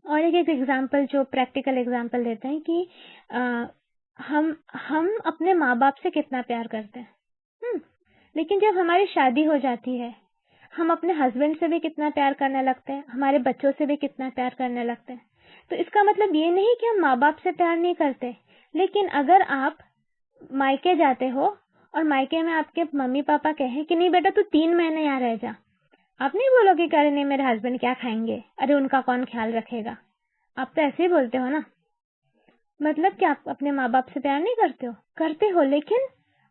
और एक एग्जाम्पल, जो प्रैक्टिकल एग्जाम्पल देते हैं कि हम अपने माँ बाप से कितना प्यार करते हैं, लेकिन जब हमारी शादी हो जाती है, हम अपने हस्बैंड से भी कितना प्यार करने लगते हैं, हमारे बच्चों से भी कितना प्यार करने लगते हैं। तो इसका मतलब ये नहीं कि हम माँ बाप से प्यार नहीं करते, लेकिन अगर आप मायके जाते हो और मायके में आपके मम्मी पापा कहें कि नहीं बेटा तू 3 महीने यहाँ रह जा, आप नहीं बोलोगे कि अरे नहीं मेरे हस्बैंड क्या खाएंगे, अरे उनका कौन ख्याल रखेगा। आप तो ऐसे ही बोलते हो ना। मतलब कि आप अपने माँ बाप से प्यार नहीं करते हो? करते हो, लेकिन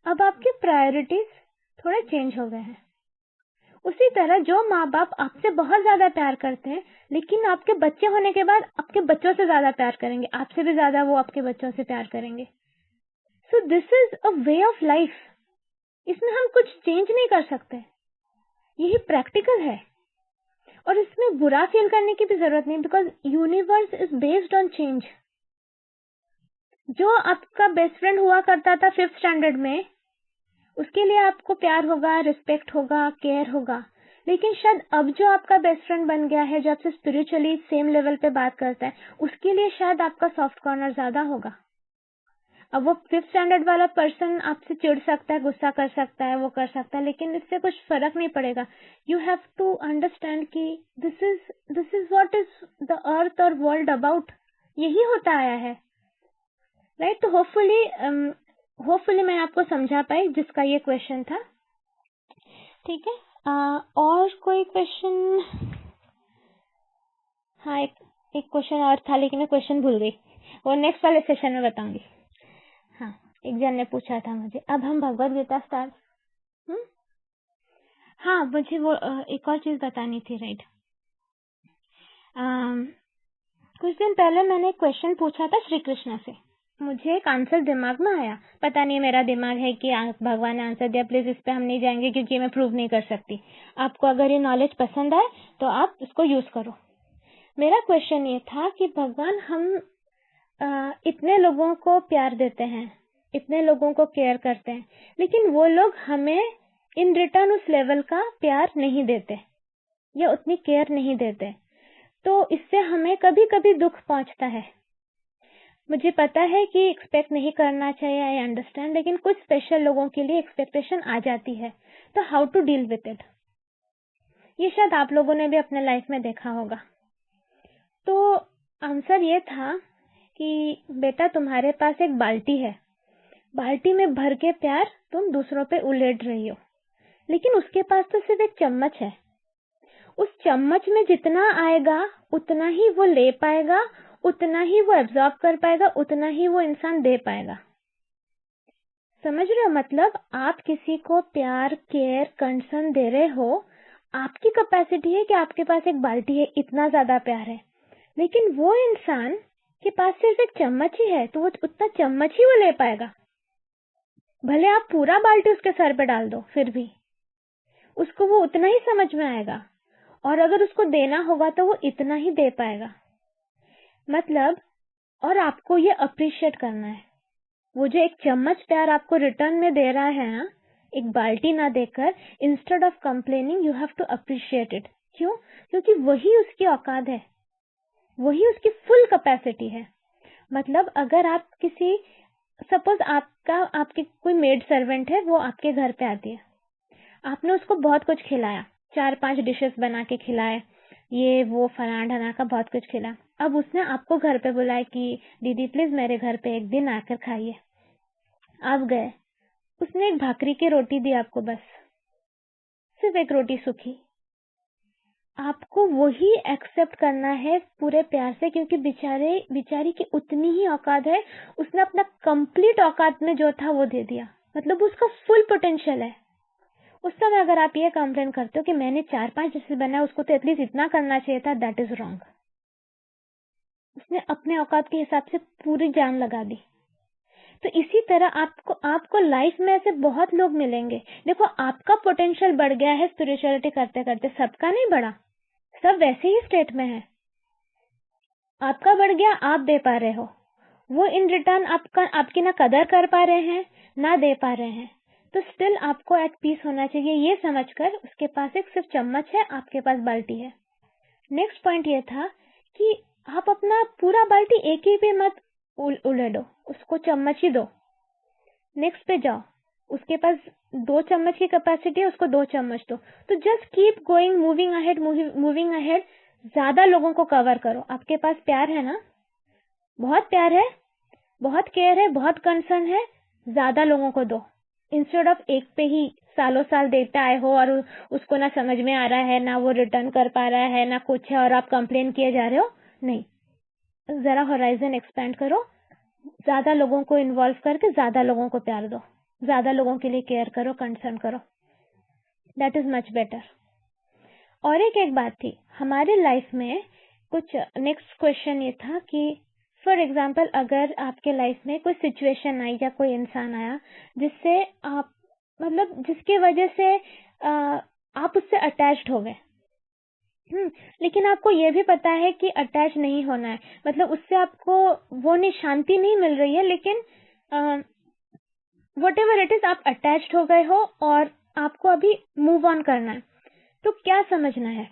अब आपके प्रायोरिटीज थोड़े चेंज हो गए हैं। उसी तरह जो माँ बाप आपसे बहुत ज्यादा प्यार करते हैं, लेकिन आपके बच्चे होने के बाद आपके बच्चों से ज्यादा प्यार करेंगे, आपसे भी ज्यादा वो आपके बच्चों से प्यार करेंगे। So this is a way of life, इसमें हम कुछ चेंज नहीं कर सकते, यही प्रैक्टिकल है। और इसमें बुरा फील करने की भी जरूरत नहीं, because universe is based on change. जो आपका बेस्ट फ्रेंड हुआ करता था 5th स्टैंडर्ड में, उसके लिए आपको प्यार होगा, रिस्पेक्ट होगा, केयर होगा, लेकिन शायद अब जो आपका बेस्ट फ्रेंड बन गया है, जो आपसे स्पिरिचुअली सेम लेवल पे बात करता है, उसके लिए शायद आपका सॉफ्ट कॉर्नर ज्यादा होगा। अब वो 5th स्टैंडर्ड वाला पर्सन आपसे चिढ़ सकता है, गुस्सा कर सकता है, वो कर सकता है, लेकिन इससे कुछ फर्क नहीं पड़ेगा। यू हैव टू अंडरस्टैंड कि this is what is the earth और वर्ल्ड अबाउट, यही होता आया है, राइट। तो होपफुली मैं आपको समझा पाई जिसका ये क्वेश्चन था, ठीक है। और कोई क्वेश्चन? हाँ, एक क्वेश्चन और था, लेकिन मैं क्वेश्चन भूल गई, वो नेक्स्ट वाले सेशन में बताऊंगी। हाँ, एक जन ने पूछा था मुझे, अब हम भगवद गीता स्टार्ट। हाँ, मुझे वो एक और चीज बतानी थी, राइट। कुछ दिन पहले मैंने एक क्वेश्चन पूछा था श्री कृष्ण से, मुझे एक आंसर दिमाग में आया, पता नहीं मेरा दिमाग है कि भगवान ने आंसर दिया, प्लीज इस पे हम नहीं जाएंगे क्योंकि मैं प्रूव नहीं कर सकती। आपको अगर ये नॉलेज पसंद आए तो आप इसको यूज करो। मेरा क्वेश्चन ये था कि भगवान हम इतने लोगों को प्यार देते हैं, इतने लोगों को केयर करते हैं, लेकिन वो लोग हमें इन रिटर्न उस लेवल का प्यार नहीं देते या उतनी केयर नहीं देते, तो इससे हमें कभी कभी दुख पहुंचता है। मुझे पता है कि एक्सपेक्ट नहीं करना चाहिए, आई अंडरस्टैंड, लेकिन कुछ स्पेशल लोगों के लिए एक्सपेक्टेशन आ जाती है, तो how to deal with it, ये शायद आप लोगों ने भी अपने लाइफ में देखा होगा। तो आंसर ये था कि बेटा तुम्हारे पास एक बाल्टी है, बाल्टी में भर के प्यार तुम दूसरों पे उलेट रही हो, लेकिन उसके पास तो सिर्फ एक चम्मच है। उस चम्मच में जितना आएगा उतना ही वो ले पाएगा, उतना ही वो एब्जॉर्ब कर पाएगा, उतना ही वो इंसान दे पाएगा। समझ रहे हो? मतलब आप किसी को प्यार, केयर, कंसर्न दे रहे हो, आपकी कैपेसिटी है कि आपके पास एक बाल्टी है, इतना ज्यादा प्यार है, लेकिन वो इंसान के पास सिर्फ एक चम्मच ही है, तो वो उतना चम्मच ही वो ले पाएगा। भले आप पूरा बाल्टी उसके सर पे डाल दो, फिर भी उसको वो उतना ही समझ में आएगा, और अगर उसको देना होगा तो वो इतना ही दे पाएगा। मतलब, और आपको ये अप्रिशिएट करना है। वो जो एक चम्मच प्यार आपको रिटर्न में दे रहा है ना, एक बाल्टी ना देकर, instead of complaining you have to appreciate it. क्यों? क्योंकि वही उसकी औकात है, वही उसकी फुल कैपेसिटी है। मतलब अगर आप किसी, सपोज आपकी कोई मेड सर्वेंट है, वो आपके घर पे आती है, आपने उसको बहुत कुछ खिलाया, 4-5 डिशेस बना के खिलाए, ये वो फलाना ढना का बहुत कुछ खिला। अब उसने आपको घर पे बुलाया कि दीदी प्लीज मेरे घर पे एक दिन आकर खाइए। आप गए, उसने एक भाकरी की रोटी दी आपको, बस सिर्फ एक रोटी सूखी। आपको वही एक्सेप्ट करना है पूरे प्यार से, क्योंकि बिचारी की उतनी ही औकात है, उसने अपना कंप्लीट औकात में जो था वो दे दिया, मतलब उसका फुल पोटेंशियल है। उस समय अगर आप ये कंप्लेन करते हो कि मैंने 4-5 डिशेस बनाया, उसको तो एटलीस्ट इतना करना चाहिए था, दैट इज रॉन्ग। उसने अपने औकात के हिसाब से पूरी जान लगा दी। तो इसी तरह आपको लाइफ में ऐसे बहुत लोग मिलेंगे। देखो, आपका पोटेंशियल बढ़ गया है स्पिरिचुअलिटी करते करते, सबका नहीं बढ़ा, सब वैसे ही स्टेट में है। आपका बढ़ गया, आप दे पा रहे हो, वो इन रिटर्न आपकी ना कदर कर पा रहे हैं ना दे पा रहे हैं, तो स्टिल आपको एट पीस होना चाहिए, ये समझकर उसके पास एक सिर्फ चम्मच है, आपके पास बाल्टी है। नेक्स्ट पॉइंट ये था कि आप अपना पूरा बाल्टी एक ही पे मत उलेडो, उसको चम्मच ही दो। नेक्स्ट पे जाओ, उसके पास 2 चम्मच की कैपेसिटी है, उसको 2 चम्मच दो। तो just keep going, moving ahead, ज्यादा लोगों को कवर करो। आपके पास प्यार है ना, बहुत प्यार है, बहुत केयर है, बहुत कंसर्न है, ज्यादा लोगों को दो। इंस्टेड ऑफ एक पे ही सालों साल देते आए हो और उसको ना समझ में आ रहा है, ना वो रिटर्न कर पा रहा है, ना कुछ है, और आप कंप्लेन किए जा रहे हो। नहीं, जरा होराइजन एक्सपेंड करो, ज्यादा लोगों को इन्वॉल्व करके ज्यादा लोगों को प्यार दो, ज्यादा लोगों के लिए केयर करो, कंसर्न करो, दैट इज मच बेटर। और एक बात थी हमारे लाइफ में, कुछ नेक्स्ट क्वेश्चन ये था कि फॉर एग्जाम्पल अगर आपके लाइफ में कोई सिचुएशन आई या कोई इंसान आया जिससे आप, मतलब जिसके वजह से आप उससे अटैच्ड हो गए, लेकिन आपको ये भी पता है कि अटैच नहीं होना है, मतलब उससे आपको वो नहीं, शांति नहीं मिल रही है, लेकिन वट एवर इट इज, आप अटैच्ड हो गए हो और आपको अभी मूव ऑन करना है, तो क्या समझना है?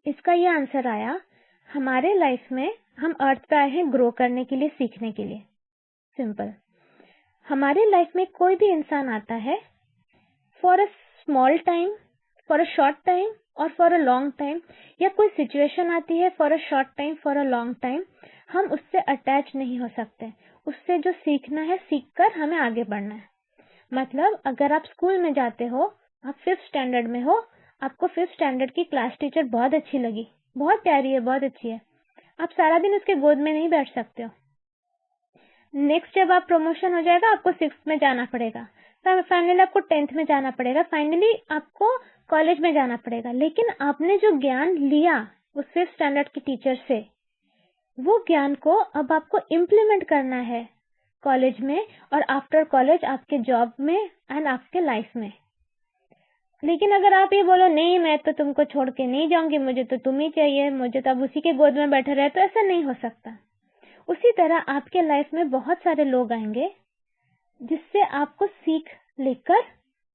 इसका ये आंसर आया, हमारे लाइफ में हम अर्थ पे आए हैं ग्रो करने के लिए, सीखने के लिए। सिंपल, हमारे लाइफ में कोई भी इंसान आता है for a small time, for a short time और फॉर अ लॉन्ग टाइम, या कोई सिचुएशन आती है for a short time, for a long time, हम उससे अटैच नहीं हो सकते। उससे जो सीखना है, सीख कर हमें आगे बढ़ना है। मतलब अगर आप स्कूल में जाते हो, आप 5th स्टैंडर्ड में हो, आपको 5th स्टैंडर्ड की क्लास टीचर बहुत अच्छी लगी, बहुत प्यारी है, बहुत अच्छी है, आप सारा दिन उसके गोद में नहीं बैठ सकते हो। नेक्स्ट जब आप प्रमोशन हो जाएगा, आपको 6th में जाना पड़ेगा, फाइनली आपको 10th में जाना पड़ेगा, फाइनली आपको कॉलेज में जाना पड़ेगा। लेकिन आपने जो ज्ञान लिया उस 5th स्टैंडर्ड की टीचर से, वो ज्ञान को अब आपको इम्प्लीमेंट करना है, कॉलेज में और आफ्टर कॉलेज आपके जॉब में एंड आपके लाइफ में। लेकिन अगर आप ये बोलो नहीं मैं तो तुमको छोड़ के नहीं जाऊंगी, मुझे तो तुम ही चाहिए, मुझे तो अब उसी के गोद में बैठे रहे, तो ऐसा नहीं हो सकता। उसी तरह आपके लाइफ में बहुत सारे लोग आएंगे जिससे आपको सीख लेकर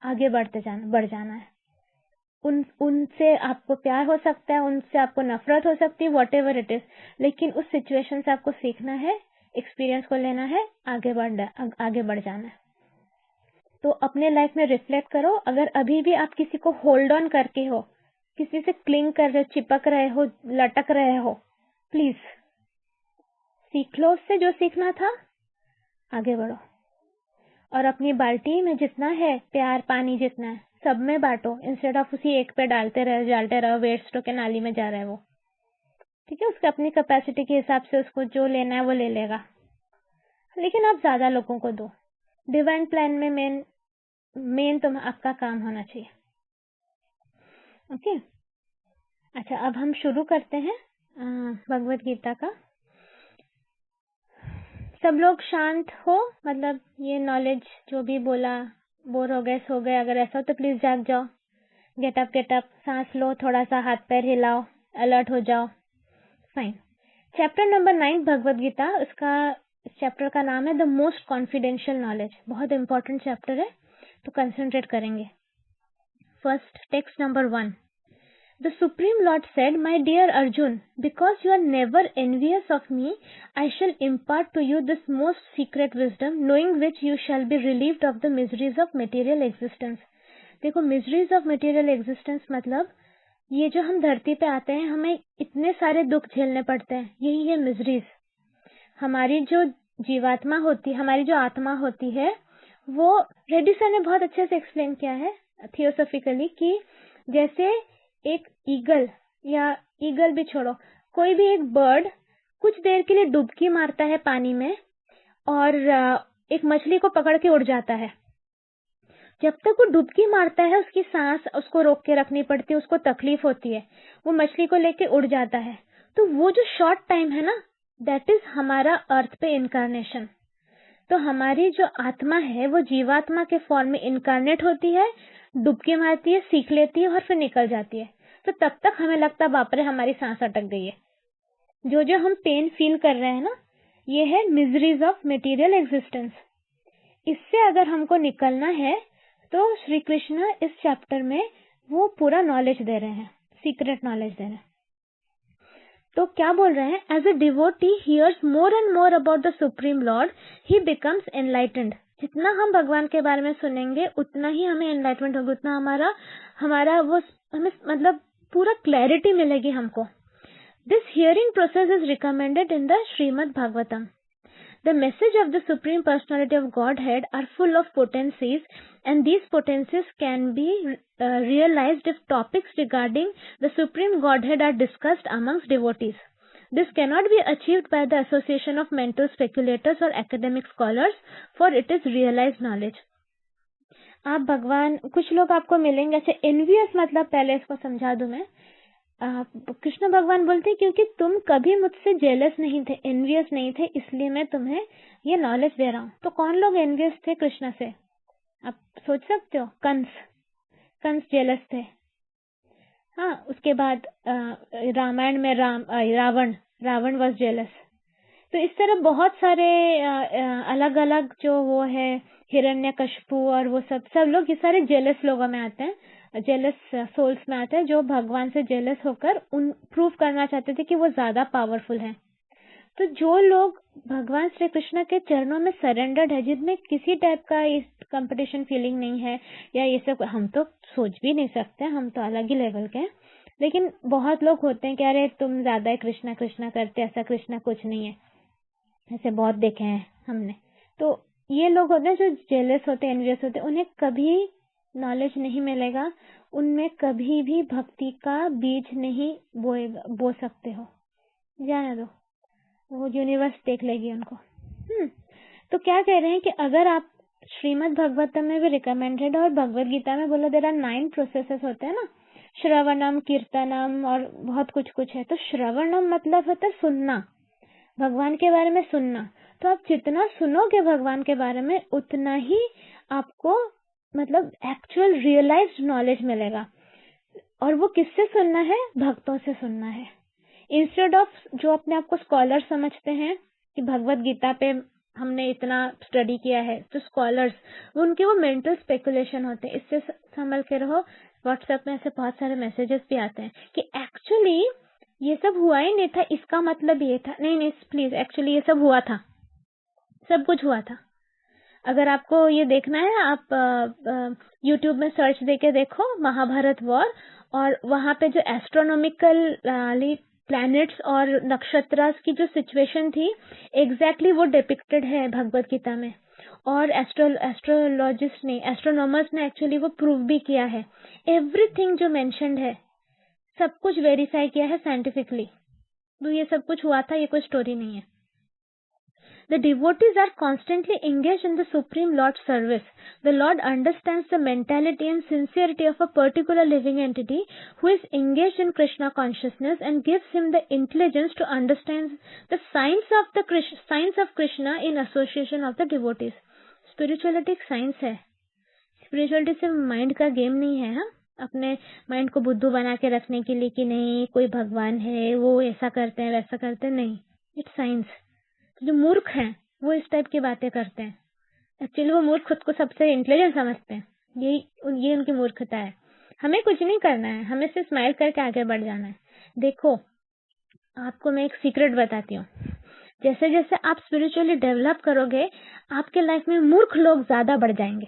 आगे बढ़ जाना है। उनसे आपको प्यार हो सकता है, उनसे आपको नफरत हो सकती है, वॉट एवर इट इज, लेकिन उस सिचुएशन से आपको सीखना है, एक्सपीरियंस को लेना है, आगे बढ़ जाना है। तो अपने लाइफ में रिफ्लेक्ट करो। अगर अभी भी आप किसी को होल्ड ऑन करके हो, किसी से क्लिंग कर रहे हो, चिपक रहे हो, लटक रहे हो, प्लीज सीख लो उससे जो सीखना था, आगे बढ़ो। और अपनी बाल्टी में जितना है प्यार, पानी जितना है, सब में बांटो, इंस्टेड ऑफ उसी एक पे डालते रहो, वेस्ट के नाली में जा रहा है वो। ठीक है, उसके अपनी कैपेसिटी के हिसाब से उसको जो लेना है वो ले लेगा, लेकिन आप ज्यादा लोगों को दो। डिवाइन प्लान में मेन तो आपका काम होना चाहिए। ओके, अच्छा, अब हम शुरू करते हैं भगवत गीता का। सब लोग शांत हो, मतलब ये नॉलेज जो भी बोला, बोर हो गए, सो गए, अगर ऐसा हो तो प्लीज जाग जाओ, गेट अप, सांस लो, थोड़ा सा हाथ पैर हिलाओ, अलर्ट हो जाओ। Fine. Chapter number 9 Bhagavad Gita, उसका चैप्टर का नाम है द मोस्ट कॉन्फिडेंशियल नॉलेज। बहुत इंपॉर्टेंट चैप्टर है, तो कंसंट्रेट करेंगे। First text number 1। The Supreme Lord said, My dear Arjun, because you are never envious of me, I shall impart to you this most secret wisdom, knowing which you shall be relieved of the miseries of material existence. देखो, miseries of material existence मतलब ये जो हम धरती पे आते हैं, हमें इतने सारे दुख झेलने पड़ते हैं, यही है मिजरीज। हमारी जो जीवात्मा होती, हमारी जो आत्मा होती है, वो रेड्डी सर ने बहुत अच्छे से एक्सप्लेन किया है थियोसॉफिकली कि जैसे एक ईगल, या ईगल भी छोड़ो, कोई भी एक बर्ड कुछ देर के लिए डुबकी मारता है पानी में और एक मछली को पकड़ के उड़ जाता है। जब तक वो डुबकी मारता है उसकी सांस उसको रोक के रखनी पड़ती है, उसको तकलीफ होती है, वो मछली को लेके उड़ जाता है। तो वो जो शॉर्ट टाइम है ना, दैट इज हमारा अर्थ पे इनकारनेशन। तो हमारी जो आत्मा है वो जीवात्मा के फॉर्म में इनकारनेट होती है, डुबकी मारती है, सीख लेती है और फिर निकल जाती है। तो तब तक हमें लगता है बाप रे हमारी सांस अटक गई है। जो हम पेन फील कर रहे हैं ना, ये है मिजरीज ऑफ मटेरियल एग्जिस्टेंस। इससे अगर हमको निकलना है तो श्री कृष्ण इस चैप्टर में वो पूरा नॉलेज दे रहे हैं, सीक्रेट नॉलेज दे रहे हैं। तो क्या बोल रहे हैं? As a devotee hears more and more about the supreme lord, he becomes enlightened. जितना हम भगवान के बारे में सुनेंगे उतना ही हमें एनलाइटमेंट होगी, उतना हमारा वो हमें मतलब पूरा क्लैरिटी मिलेगी हमको। This hearing process is recommended in the Shrimad Bhagavatam. The message of the Supreme Personality of Godhead are full of potencies, and these potencies can be realized if topics regarding the Supreme Godhead are discussed amongst devotees. This cannot be achieved by the association of mental speculators or academic scholars, for it is realized knowledge. आप भगवान, कुछ लोग आपको मिलेंगे ऐसे envious, मतलब पहले इसको समझा दूं मैं। कृष्ण भगवान बोलते हैं क्योंकि तुम कभी मुझसे जेलस नहीं थे, एनवियस नहीं थे, इसलिए मैं तुम्हें ये नॉलेज दे रहा हूँ। तो कौन लोग एनवियस थे कृष्ण से? आप सोच सकते हो, कंस जेलस थे। हाँ, उसके बाद रामायण में रावण वाज जेलस। तो इस तरह बहुत सारे अलग अलग जो वो है, हिरण्यकशिपु और वो सब लोग, ये सारे जेलस लोगों में आते हैं, जेलस सोल्स में आते हैं, जो भगवान से जेलस होकर उन प्रूव करना चाहते थे कि वो ज्यादा पावरफुल है। तो जो लोग भगवान श्री कृष्ण के चरणों में सरेंडर्ड है, जिनमें किसी टाइप का इस कंपटीशन फीलिंग नहीं है, या ये सब हम तो सोच भी नहीं सकते, हम तो अलग ही लेवल के हैं। लेकिन बहुत लोग होते हैं कि अरे तुम ज्यादा कृष्णा कृष्णा करते, ऐसा कृष्णा कुछ नहीं है, ऐसे बहुत देखे हैं हमने। तो ये लोग होते हैं जो जेलस होते हैं, एनवियस होते हैं, उन्हें कभी नॉलेज नहीं मिलेगा, उनमें कभी भी भक्ति का बीज नहीं बो सकते हो, जाने दो, वो यूनिवर्स देख लेगी उनको। तो क्या कह रहे हैं कि अगर आप श्रीमद् भागवतम में भी रिकमेंडेड और भगवत गीता में बोला देर आर 9 प्रोसेसेस होते हैं ना, श्रवणम, कीर्तनम और बहुत कुछ है। तो श्रवणम मतलब होता है सुनना, भगवान के बारे में सुनना। तो आप जितना सुनोगे भगवान के बारे में उतना ही आपको मतलब एक्चुअल रियलाइज्ड नॉलेज मिलेगा। और वो किससे सुनना है? भक्तों से सुनना है। इंस्टेड ऑफ जो अपने आप को स्कॉलर समझते हैं कि भगवत गीता पे हमने इतना स्टडी किया है, तो स्कॉलर्स उनके वो मेंटल स्पेकुलेशन होते हैं। इससे संभल के रहो। व्हाट्सएप में ऐसे बहुत सारे मैसेजेस भी आते हैं कि एक्चुअली ये सब हुआ ही नहीं था, इसका मतलब ये था। नहीं नहीं प्लीज, एक्चुअली ये सब हुआ था, सब कुछ हुआ था। अगर आपको ये देखना है, आप यूट्यूब में सर्च देके देखो महाभारत वॉर, और वहां पे जो एस्ट्रोनॉमिकल प्लैनेट्स और नक्षत्रास की जो सिचुएशन थी एग्जैक्टली वो डिपिक्टेड है भगवत गीता में। और एस्ट्रोलॉजिस्ट ने, एस्ट्रोनॉमर्स ने एक्चुअली वो प्रूव भी किया है। एवरीथिंग जो मेंशन्ड है सब कुछ वेरीफाई किया है साइंटिफिकली। तो ये सब कुछ हुआ था, ये कोई स्टोरी नहीं है। The devotees are constantly engaged in the Supreme Lord's service. The Lord understands the mentality and sincerity of a particular living entity who is engaged in Krishna consciousness and gives him the intelligence to understand the science of Krishna in association of the devotees. Spirituality एक science है। Spirituality सिर्फ mind का game नहीं है। हाँ, अपने mind को बुद्धू बना के रखने के लिए कि नहीं कोई भगवान है, वो ऐसा करते हैं वैसा करते हैं, नहीं। It's science. जो मूर्ख हैं वो इस टाइप की बातें करते हैं। एक्चुअली वो मूर्ख खुद को सबसे इंटेलिजेंट समझते हैं। ये उनकी मूर्खता है। हमें कुछ नहीं करना है, हमें सिर्फ स्माइल करके आगे बढ़ जाना है। देखो, आपको मैं एक सीक्रेट बताती हूँ। जैसे जैसे आप स्पिरिचुअली डेवलप करोगे, आपके लाइफ में मूर्ख लोग ज्यादा बढ़ जाएंगे,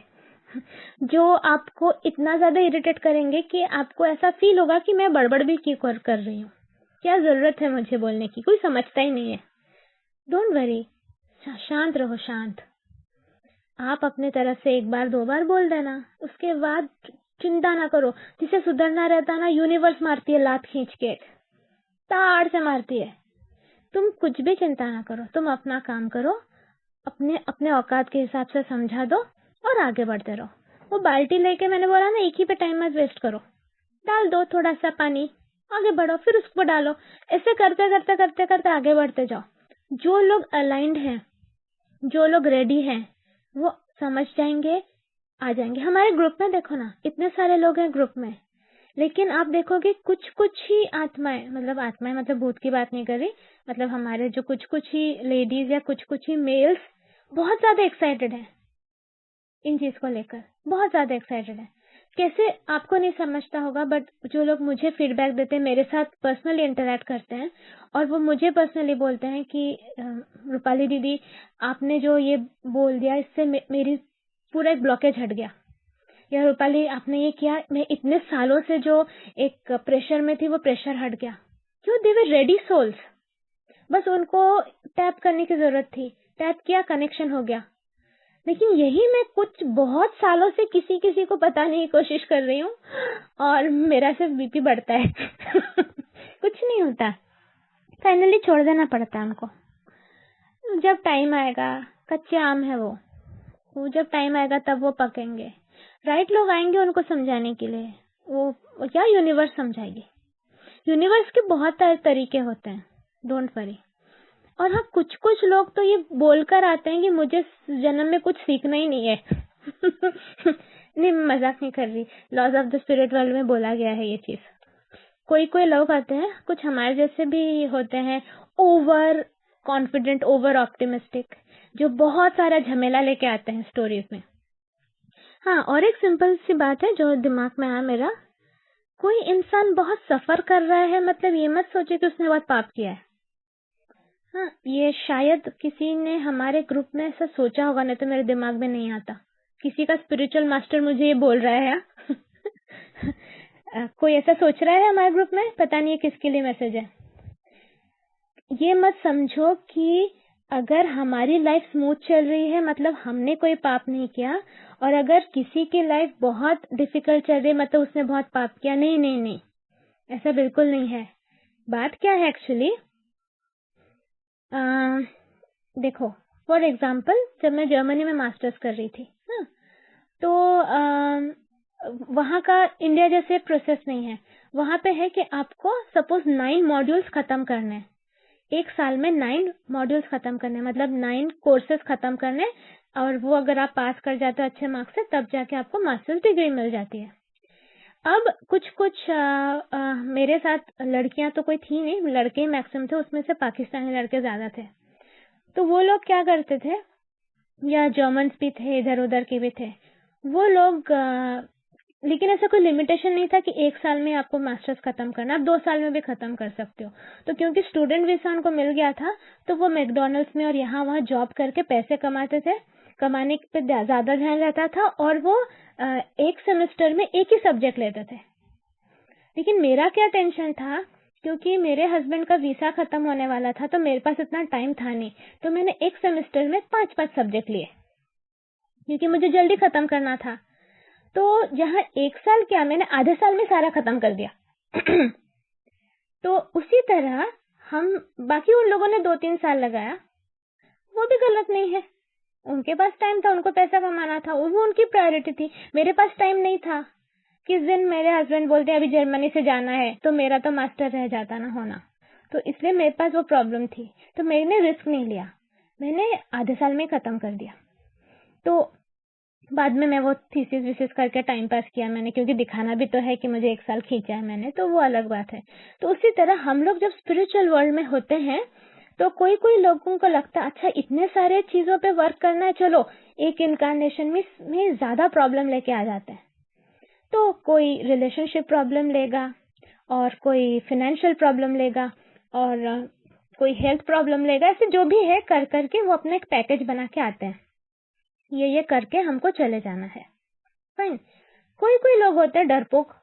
जो आपको इतना ज्यादा इरिटेट करेंगे कि आपको ऐसा फील होगा कि मैं बड़बड़ भी क्यों कर रही हूँ, क्या जरूरत है मुझे बोलने की, कोई समझता ही नहीं है। डोंट वरी, शांत रहो, शांत। आप अपने तरफ से एक बार दो बार बोल देना, उसके बाद चिंता ना करो। जिसे सुधरना रहता ना, यूनिवर्स मारती है लात खींच के, ताड़ से मारती है। तुम कुछ भी चिंता ना करो, तुम अपना काम करो, अपने अपने औकात के हिसाब से समझा दो और आगे बढ़ते रहो। वो बाल्टी लेके मैंने बोला ना, एक ही पे टाइम मत वेस्ट करो, डाल दो थोड़ा सा पानी, आगे बढ़ो, फिर उसको डालो। ऐसे करते करते करते करते आगे बढ़ते जाओ। जो लोग अलाइंड हैं, जो लोग रेडी हैं, वो समझ जाएंगे, आ जाएंगे। हमारे ग्रुप में देखो ना, इतने सारे लोग हैं ग्रुप में, लेकिन आप देखोगे कुछ कुछ ही आत्माएं मतलब भूत की बात नहीं कर रही, मतलब हमारे जो कुछ कुछ ही लेडीज या कुछ कुछ ही मेल्स बहुत ज्यादा एक्साइटेड हैं इन चीज को लेकर, बहुत ज्यादा एक्साइटेड है। कैसे आपको नहीं समझता होगा, बट जो लोग मुझे फीडबैक देते हैं, मेरे साथ पर्सनली इंटरेक्ट करते हैं, और वो मुझे पर्सनली बोलते हैं कि रूपाली दीदी आपने जो ये बोल दिया, इससे मेरी पूरा एक ब्लॉकेज हट गया, या रूपाली आपने ये किया, मैं इतने सालों से जो एक प्रेशर में थी वो प्रेशर हट गया। क्यों? दे वर रेडी सोल्स, बस उनको टैप करने की जरूरत थी, टैप किया, कनेक्शन हो गया। लेकिन यही मैं कुछ बहुत सालों से किसी को बताने की कोशिश कर रही हूँ, और मेरा सिर्फ बीपी बढ़ता है। कुछ नहीं होता, फाइनली छोड़ देना पड़ता है उनको। जब टाइम आएगा, कच्चे आम है वो जब टाइम आएगा तब वो पकेंगे। राइट लोग आएंगे उनको समझाने के लिए, वो क्या यूनिवर्स समझाएगी। यूनिवर्स के बहुत सारे तरीके होते हैं, डोंट वरी। और हाँ, कुछ कुछ लोग तो ये बोलकर आते हैं कि मुझे जन्म में कुछ सीखना ही नहीं है। नहीं, मजाक नहीं कर रही, laws of the spirit world में बोला गया है ये चीज। कोई लोग आते हैं, कुछ हमारे जैसे भी होते हैं, ओवर कॉन्फिडेंट, ओवर ऑप्टिमिस्टिक, जो बहुत सारा झमेला लेके आते हैं स्टोरीज में। हाँ, और एक सिंपल सी बात है जो दिमाग में आया मेरा, कोई इंसान बहुत सफर कर रहा है, मतलब ये मत सोचे कि उसने बहुत पाप किया है। हाँ, ये शायद किसी ने हमारे ग्रुप में ऐसा सोचा होगा, नहीं तो मेरे दिमाग में नहीं आता। किसी का स्पिरिचुअल मास्टर मुझे ये बोल रहा है। कोई ऐसा सोच रहा है हमारे ग्रुप में, पता नहीं है किसके लिए मैसेज है। ये मत समझो कि अगर हमारी लाइफ स्मूथ चल रही है मतलब हमने कोई पाप नहीं किया, और अगर किसी की लाइफ बहुत डिफिकल्ट चल रही है मतलब उसने बहुत पाप किया। नहीं नहीं नहीं, ऐसा बिल्कुल नहीं है। बात क्या है एक्चुअली, देखो, फॉर एग्जाम्पल जब मैं जर्मनी में मास्टर्स कर रही थी, हाँ, तो वहाँ का इंडिया जैसे प्रोसेस नहीं है। वहाँ पे है कि आपको सपोज 9 मॉड्यूल्स खत्म करने हैं, एक साल में 9 मॉड्यूल्स खत्म करने, मतलब 9 कोर्सेज खत्म करने, और वो अगर आप पास कर जाते हो अच्छे मार्क्स से तब जाके आपको मास्टर्स डिग्री मिल जाती है। अब कुछ कुछ मेरे साथ लड़कियां तो कोई थी नहीं, लड़के ही मैक्सिमम थे, उसमें से पाकिस्तानी लड़के ज्यादा थे। तो वो लोग क्या करते थे, या जर्मन्स भी थे, इधर उधर के भी थे वो लोग, लेकिन ऐसा कोई लिमिटेशन नहीं था कि एक साल में आपको मास्टर्स खत्म करना, आप 2 साल में भी खत्म कर सकते हो। तो क्योंकि स्टूडेंट वीजा उनको मिल गया था, तो वो मैकडॉनल्ड्स में और यहाँ वहाँ जॉब करके पैसे कमाते थे, कमाने पे ज्यादा ध्यान रहता था, और वो एक सेमेस्टर में एक ही सब्जेक्ट लेते थे। लेकिन मेरा क्या टेंशन था, क्योंकि मेरे हस्बैंड का वीसा खत्म होने वाला था, तो मेरे पास इतना टाइम था नहीं, तो मैंने एक सेमेस्टर में 5-5 सब्जेक्ट लिए, क्योंकि मुझे जल्दी खत्म करना था। तो जहाँ एक साल क्या, मैंने आधे साल में सारा खत्म कर दिया। तो उसी तरह हम, बाकी उन लोगों ने 2-3 साल लगाया, वो भी गलत नहीं है, उनके पास टाइम था, उनको पैसा कमाना था, वो उनकी प्रायोरिटी थी। मेरे पास टाइम नहीं था। किस दिन मेरे हस्बैंड बोलते अभी जर्मनी से जाना है, तो मेरा तो मास्टर रह जाता ना होना, तो इसलिए मेरे पास वो प्रॉब्लम थी, तो मैंने रिस्क नहीं लिया, मैंने आधे साल में खत्म कर दिया। तो बाद में मैं वो थीसिस विसिस करके टाइम पास किया मैंने, क्योंकि दिखाना भी तो है कि मुझे 1 साल खींचा है मैंने, तो वो अलग बात है। तो उसी तरह हम लोग जब स्पिरिचुअल वर्ल्ड में होते हैं, तो कोई कोई लोगों को लगता है अच्छा इतने सारे चीजों पे वर्क करना है, चलो एक इनकारनेशन में ज्यादा प्रॉब्लम लेके आ जाते हैं। तो कोई रिलेशनशिप प्रॉब्लम लेगा, और कोई फाइनेंशियल प्रॉब्लम लेगा, और कोई हेल्थ प्रॉब्लम लेगा, ऐसे जो भी है कर करके वो अपना एक पैकेज बना के आते हैं, ये करके हमको चले जाना है। फाइन। कोई कोई लोग होते हैं डरपोक,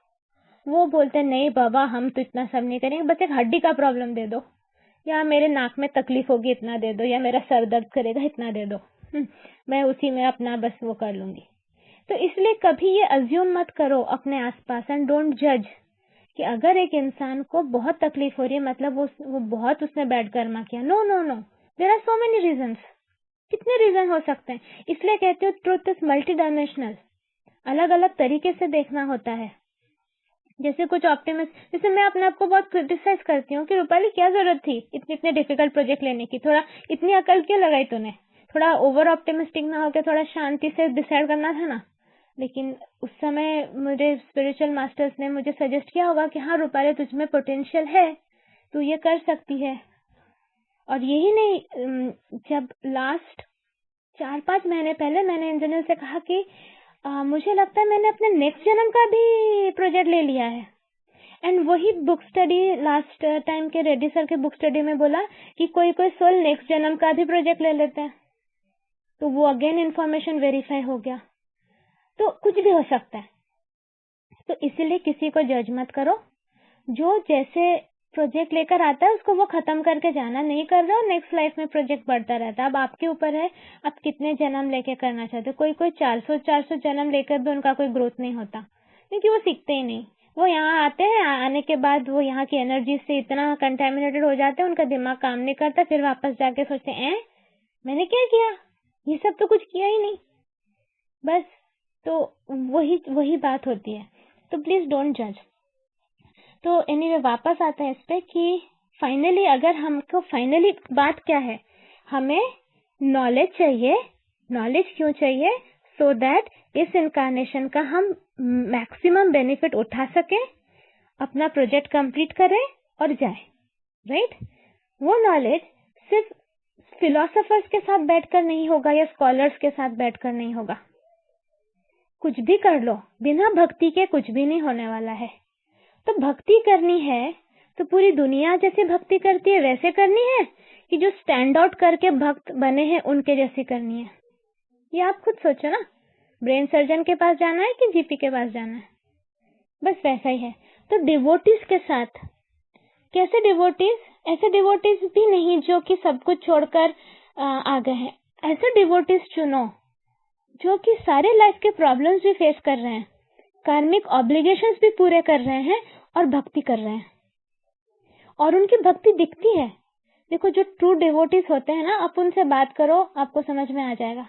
वो बोलते हैं नहीं बाबा हम तो इतना सब नहीं करेंगे, बस एक हड्डी का प्रॉब्लम दे दो, या मेरे नाक में तकलीफ होगी इतना दे दो, या मेरा सर दर्द करेगा इतना दे दो, मैं उसी में अपना बस वो कर लूंगी। तो इसलिए कभी ये अज्यूम मत करो अपने आसपास, एंड डोंट जज कि अगर एक इंसान को बहुत तकलीफ हो रही है मतलब वो बहुत उसने बैड कर्मा किया। No no no, there are so many reasons, कितने रीजन हो सकते हैं। इसलिए कहते हो ट्रुथ इज मल्टी डायमेंशनल, अलग अलग तरीके से देखना होता है। जैसे कुछ ऑप्टिमिस्ट, जैसे मैं अपने आप को बहुत क्रिटिसाइज करती हूँ कि रूपाली क्या जरूरत थी इतने डिफिकल्ट प्रोजेक्ट लेने की, थोड़ा इतनी अकल क्यों लगाई तूने, थोड़ा ओवर ऑप्टिमिस्टिक ना होकर थोड़ा शांति से डिसाइड करना था ना। लेकिन उस समय मेरे स्पिरिचुअल मास्टर्स ने मुझे सजेस्ट किया होगा कि हाँ रूपाली तुझमें पोटेंशियल है, तू ये कर सकती है। और यही नहीं, जब लास्ट 4-5 महीने पहले मैंने इंजीनियर से कहा कि मुझे लगता है मैंने अपने नेक्स्ट जन्म का भी प्रोजेक्ट ले लिया है, एंड वही बुक स्टडी लास्ट टाइम के रेड्डी सर के बुक स्टडी में बोला कि कोई कोई सोल नेक्स्ट जन्म का भी प्रोजेक्ट ले लेते हैं, तो वो अगेन इन्फॉर्मेशन वेरीफाई हो गया। तो कुछ भी हो सकता है, तो इसीलिए किसी को जज मत करो, जो जैसे प्रोजेक्ट लेकर आता है उसको वो खत्म करके जाना, नहीं कर रहे हो नेक्स्ट लाइफ में प्रोजेक्ट बढ़ता रहता है। अब आपके ऊपर है आप कितने जन्म लेके करना चाहते हो। कोई कोई 400 जन्म लेकर भी उनका कोई ग्रोथ नहीं होता, क्योंकि वो सीखते ही नहीं। वो यहाँ आते हैं, आने के बाद वो यहाँ की एनर्जी से इतना कंटेमिनेटेड हो जाते हैं, उनका दिमाग काम नहीं करता, फिर वापस जाके सोचते हैं मैंने क्या किया, ये सब तो कुछ किया ही नहीं बस। तो वही बात होती है, तो प्लीज डोंट जज। तो एनीवे वापस आते हैं इस पे कि फाइनली अगर हमको फाइनली बात क्या है, हमें नॉलेज चाहिए। नॉलेज क्यों चाहिए? सो दैट इस इनकारनेशन का हम मैक्सिमम बेनिफिट उठा सके, अपना प्रोजेक्ट कंप्लीट करें और जाए, राइट? वो नॉलेज सिर्फ फिलोसोफर्स के साथ बैठकर नहीं होगा या स्कॉलर्स के साथ बैठकर नहीं होगा। कुछ भी कर लो, बिना भक्ति के कुछ भी नहीं होने वाला है। तो भक्ति करनी है तो पूरी दुनिया जैसे भक्ति करती है वैसे करनी है, कि जो स्टैंड आउट करके भक्त बने हैं उनके जैसी करनी है। ये आप खुद सोचो ना, ब्रेन सर्जन के पास जाना है कि जीपी के पास जाना है, बस वैसा ही है। तो डिवोटीज के साथ कैसे डिवोटीज? ऐसे डिवोटीज भी नहीं जो कि सब कुछ छोड़कर आ गए हैं। ऐसे डिवोटीज चुनो जो कि सारे लाइफ के प्रॉब्लम्स भी फेस कर रहे हैं, कार्मिक ऑब्लिगेशंस भी पूरे कर रहे हैं और भक्ति कर रहे हैं, और उनकी भक्ति दिखती है। देखो जो ट्रू डिवोटीज होते हैं ना, आप उनसे बात करो आपको समझ में आ जाएगा,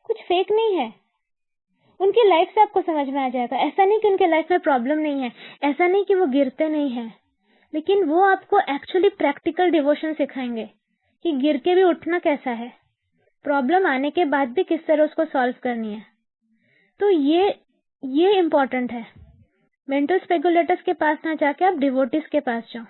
कुछ फेक नहीं है। उनकी लाइफ से आपको समझ में आ जाएगा। ऐसा नहीं कि उनके लाइफ में प्रॉब्लम नहीं है, ऐसा नहीं कि वो गिरते नहीं है, लेकिन वो आपको एक्चुअली प्रैक्टिकल डिवोशन सिखाएंगे कि गिर के भी उठना कैसा है, प्रॉब्लम आने के बाद भी किस तरह उसको सॉल्व करनी है। तो ये इम्पोर्टेंट है। मेंटल स्पेकुलेटर्स के पास ना जाके आप डिवोटीज के पास जाओ।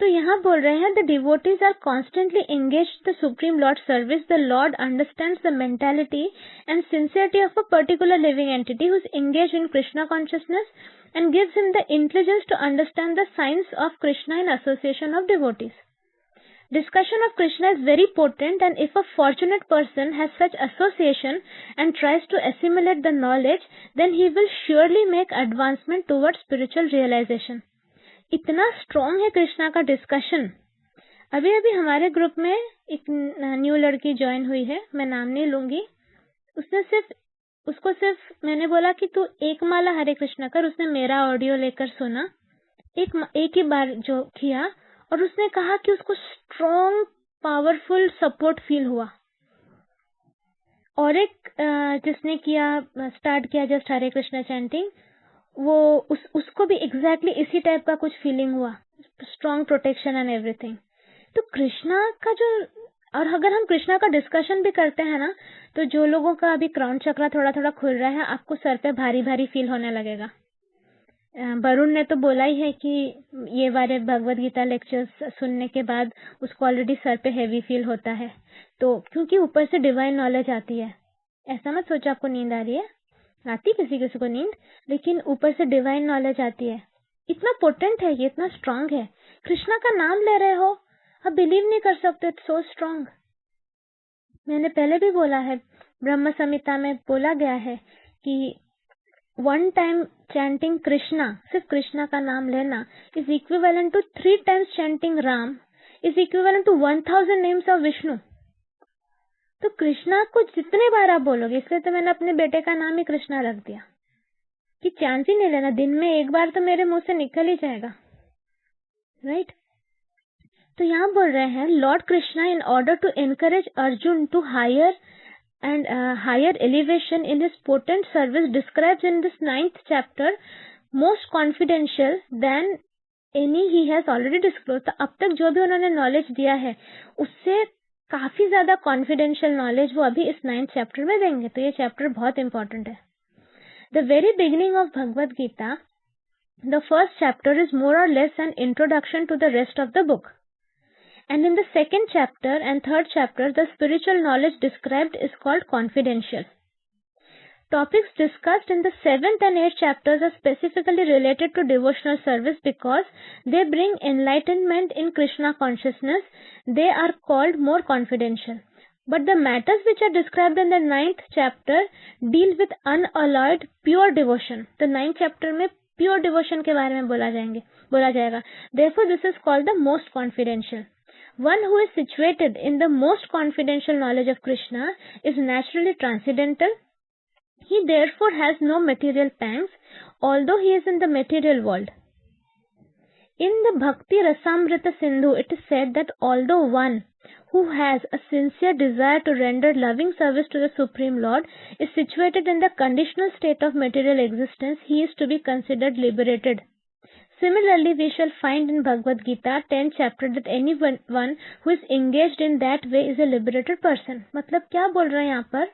तो यहाँ बोल रहे हैं, the devotees are constantly engage the supreme lord service. The lord understands the mentality and sincerity of a particular living entity who is engage in Krishna consciousness and gives him the intelligence to understand the science of Krishna in association of devotees. Discussion of Krishna is very potent, and if a fortunate person has such association and tries to assimilate the knowledge, then he will surely make advancement towards spiritual realization. इतना strong है कृष्णा का discussion. अभी अभी हमारे group में एक new लड़की join हुई है, मैं नाम नहीं लूंगी। उसको सिर्फ मैंने बोला कि तू एक माला हरे कृष्णा कर, उसने मेरा ऑडियो लेकर सुना, एक ही बार जो किया, और उसने कहा कि उसको स्ट्रॉन्ग पावरफुल सपोर्ट फील हुआ। और एक जिसने स्टार्ट किया जस्ट हरे कृष्णा चैंटिंग, उसको भी एग्जैक्टली इसी टाइप का कुछ फीलिंग हुआ, स्ट्रॉन्ग प्रोटेक्शन एंड एवरीथिंग। तो कृष्णा का और अगर हम कृष्णा का डिस्कशन भी करते हैं ना, तो जो लोगों का अभी क्राउन चक्रा थोड़ा थोड़ा खुल रहा है, आपको सर पे भारी भारी फील होने लगेगा। वरुण ने तो बोला ही है कि ये वाले भगवत गीता लेक्चर्स सुनने के बाद उसको ऑलरेडी सर पे हेवी फील होता है। तो क्योंकि ऊपर से डिवाइन नॉलेज आती है, ऐसा मत सोचो आपको नींद आ रही है, आती किसी किसी को नींद, लेकिन ऊपर से डिवाइन नॉलेज आती है। इतना पोटेंट है ये, इतना स्ट्रांग है। कृष्णा का नाम ले रहे हो, आप बिलीव नहीं कर सकते, इट्स सो स्ट्रांग। मैंने पहले भी बोला है, ब्रह्म संहिता में बोला गया है कि वन टाइम चैंटिंग कृष्णा, सिर्फ कृष्णा का नाम लेना, is equivalent to 3 times chanting Ram, is equivalent to 1000 names of Vishnu. तो कृष्णा को जितने बार आप बोलोगे, इसलिए तो मैंने अपने बेटे का नाम ही कृष्णा रख दिया कि चांस ही नहीं लेना, दिन में एक बार तो मेरे मुंह से निकल ही जाएगा, राइट। तो यहाँ बोल रहे हैं, lord Krishna in order to encourage Arjun to higher elevation in his potent service describes in this 9th chapter most confidential than any he has already disclosed। तो अब तक जो भी उन्होंने नॉलेज दिया है उससे काफी ज्यादा कॉन्फिडेंशियल नॉलेज वो अभी इस 9th चैप्टर में देंगे। तो ये चैप्टर बहुत इंपॉर्टेंट है। The very beginning of Bhagavad Gita, the first chapter is more और less an introduction to the rest of the book, and in the second chapter and third chapter the spiritual knowledge described is called confidential. Topics discussed in the 7th and 8th chapters are specifically related to devotional service because they bring enlightenment in Krishna consciousness. They are called more confidential. But the matters which are described in the 9th chapter deal with unalloyed pure devotion. The 9th chapter में pure devotion के बारे में बोला जाएगा। Therefore this is called the most confidential. One who is situated in the most confidential knowledge of Krishna is naturally transcendental. He therefore has no material pangs, although he is in the material world. In the Bhakti Rasamrita Sindhu, it is said that although one who has a sincere desire to render loving service to the Supreme Lord is situated in the conditional state of material existence, he is to be considered liberated. Similarly, we shall find in Bhagavad Gita 10th chapter that anyone who is engaged in that way is a liberated person. मतलब क्या बोल रहे हैं यहाँ पर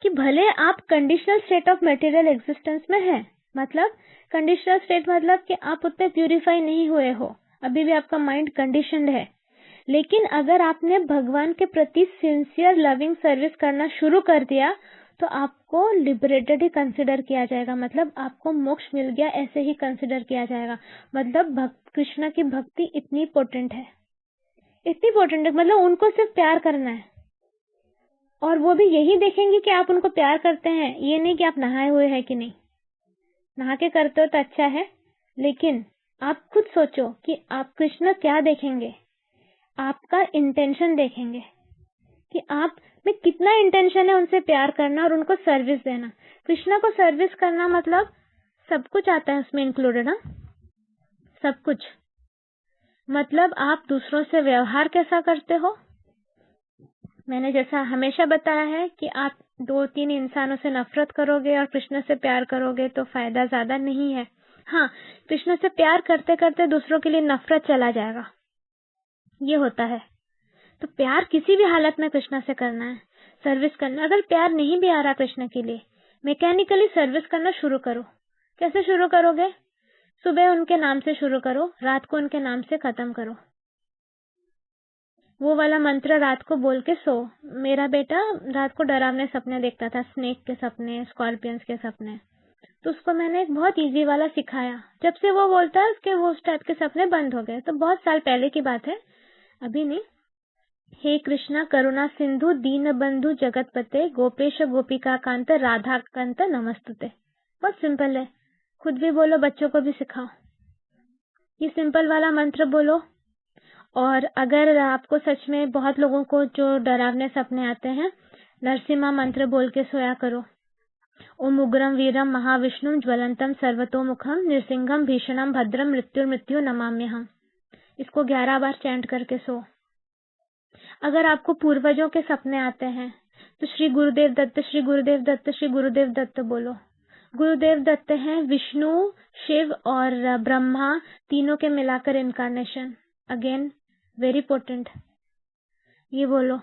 कि भले आप conditional state of material existence में हैं, मतलब कंडीशनल स्टेट मतलब कि आप उतने प्यूरिफाई नहीं हुए हो, अभी भी आपका माइंड कंडीशनड है, लेकिन अगर आपने भगवान के प्रति सिंसियर लविंग सर्विस करना शुरू कर दिया तो आपको लिबरेटेड ही कंसिडर किया जाएगा, मतलब आपको मोक्ष मिल गया ऐसे ही कंसिडर किया जाएगा। मतलब कृष्णा की भक्ति इतनी पोटेंट है, मतलब उनको सिर्फ प्यार करना है और वो भी यही देखेंगे कि आप उनको प्यार करते हैं, ये नहीं कि आप नहाए हुए हैं कि नहीं। नहा के करते हो तो अच्छा है, लेकिन आप खुद सोचो कि आप कृष्ण क्या देखेंगे, आपका इंटेंशन देखेंगे कि आप में कितना इंटेंशन है उनसे प्यार करना और उनको सर्विस देना। कृष्णा को सर्विस करना मतलब सब कुछ आता है उसमें इंक्लूडेड, ना सब कुछ, मतलब आप दूसरों से व्यवहार कैसा करते हो। मैंने जैसा हमेशा बताया है कि आप 2-3 इंसानों से नफरत करोगे और कृष्ण से प्यार करोगे तो फायदा ज्यादा नहीं है, हाँ, कृष्ण से प्यार करते करते दूसरों के लिए नफरत चला जाएगा, ये होता है। तो प्यार किसी भी हालत में कृष्ण से करना है, सर्विस करना। अगर प्यार नहीं भी आ रहा कृष्ण के लिए, मैकेनिकली सर्विस करना शुरू करो। कैसे शुरू करोगे? सुबह उनके नाम से शुरू करो, रात को उनके नाम से खत्म करो। वो वाला मंत्र रात को बोल के सो। मेरा बेटा रात को डरावने सपने देखता था, स्नेक के सपने, स्कॉर्पियंस के सपने। तो उसको मैंने एक बहुत इजी वाला सिखाया। जब से वो बोलता है उसके वो उस टाइप के सपने बंद हो गए। तो बहुत साल पहले की बात है, अभी नहीं। हे कृष्णा करुणा सिंधु दीन बंधु जगतपते गोपेश गोपिका कांत राधा कांत नमस्तुते। बहुत सिंपल है, खुद भी बोलो, बच्चों को भी सिखाओ। ये सिंपल वाला मंत्र बोलो। और अगर आपको सच में, बहुत लोगों को जो डरावने सपने आते हैं, नरसिम्हा मंत्र बोल के सोया करो। ओम उग्रम वीरम महाविष्णुम ज्वलंतम सर्वतोमुखम नृसिंहम भीषणम भद्रम मृत्यु मृत्यु नमाम्यहम्। इसको 11 बार चैंट करके सो। अगर आपको पूर्वजों के सपने आते हैं तो श्री गुरुदेव दत्त, श्री गुरुदेव दत्त, श्री गुरुदेव दत्त बोलो। गुरुदेव दत्त हैं विष्णु, शिव और ब्रह्मा, तीनों के मिलाकर इनकारनेशन। Again very potent. ये बोलो,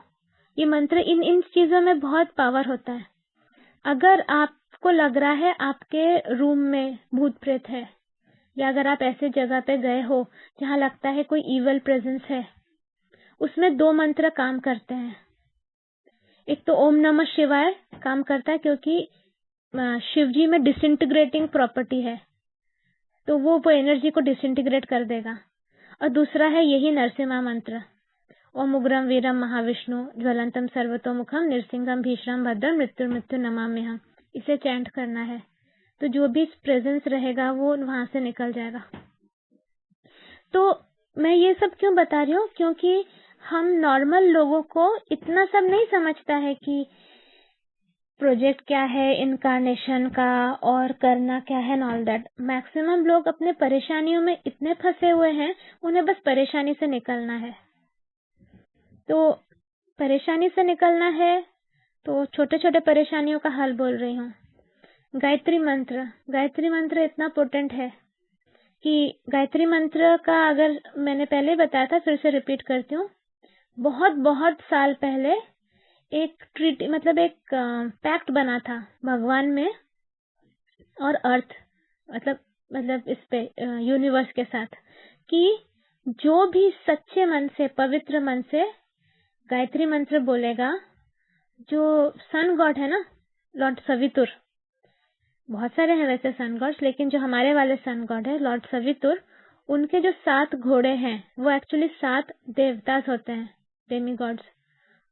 ये मंत्र, इन चीजों में बहुत पावर होता है। अगर आपको लग रहा है आपके रूम में भूत प्रेत है, या अगर आप ऐसे जगह पे गए हो जहाँ लगता है कोई इवल प्रेजेंस है, उसमें 2 मंत्र काम करते हैं। एक तो ओम नमः शिवाय काम करता है, क्योंकि शिव जी में डिसइंटीग्रेटिंग प्रॉपर्टी है, तो वो एनर्जी को डिसइंटीग्रेट कर देगा। और दूसरा है यही नरसिम्हा मंत्र, ओम उग्रम वीरम महाविष्णु ज्वलंतम सर्वतोमुखम नृसिंहम भीषणम भद्रम मृत्यु मृत्यु नमाम्यहम्। इसे चैंट करना है, तो जो भी प्रेजेंस रहेगा वो वहां से निकल जाएगा। तो मैं ये सब क्यों बता रही हूँ? क्योंकि हम नॉर्मल लोगों को इतना सब नहीं समझता है कि प्रोजेक्ट क्या है इनकारनेशन का और करना क्या है एंड ऑल दैट। मैक्सिमम लोग अपने परेशानियों में इतने फंसे हुए हैं, उन्हें बस परेशानी से निकलना है। तो परेशानी से निकलना है तो छोटे छोटे परेशानियों का हल बोल रही हूँ। गायत्री मंत्र इतना पोटेंट है कि गायत्री मंत्र का, अगर मैंने पहले बताया था, फिर से रिपीट करती हूँ। बहुत बहुत साल पहले एक ट्रीटी, मतलब एक पैक्ट बना था भगवान में और अर्थ, मतलब इस पे यूनिवर्स के साथ, कि जो भी सच्चे मन से, पवित्र मन से गायत्री मंत्र बोलेगा, जो सन गॉड है ना, लॉर्ड सवितुर, बहुत सारे हैं वैसे सन गॉड्स, लेकिन जो हमारे वाले सन गॉड है लॉर्ड सवितुर, उनके जो 7 घोड़े हैं वो एक्चुअली 7 देवतास होते हैं, डेमी गॉड्स।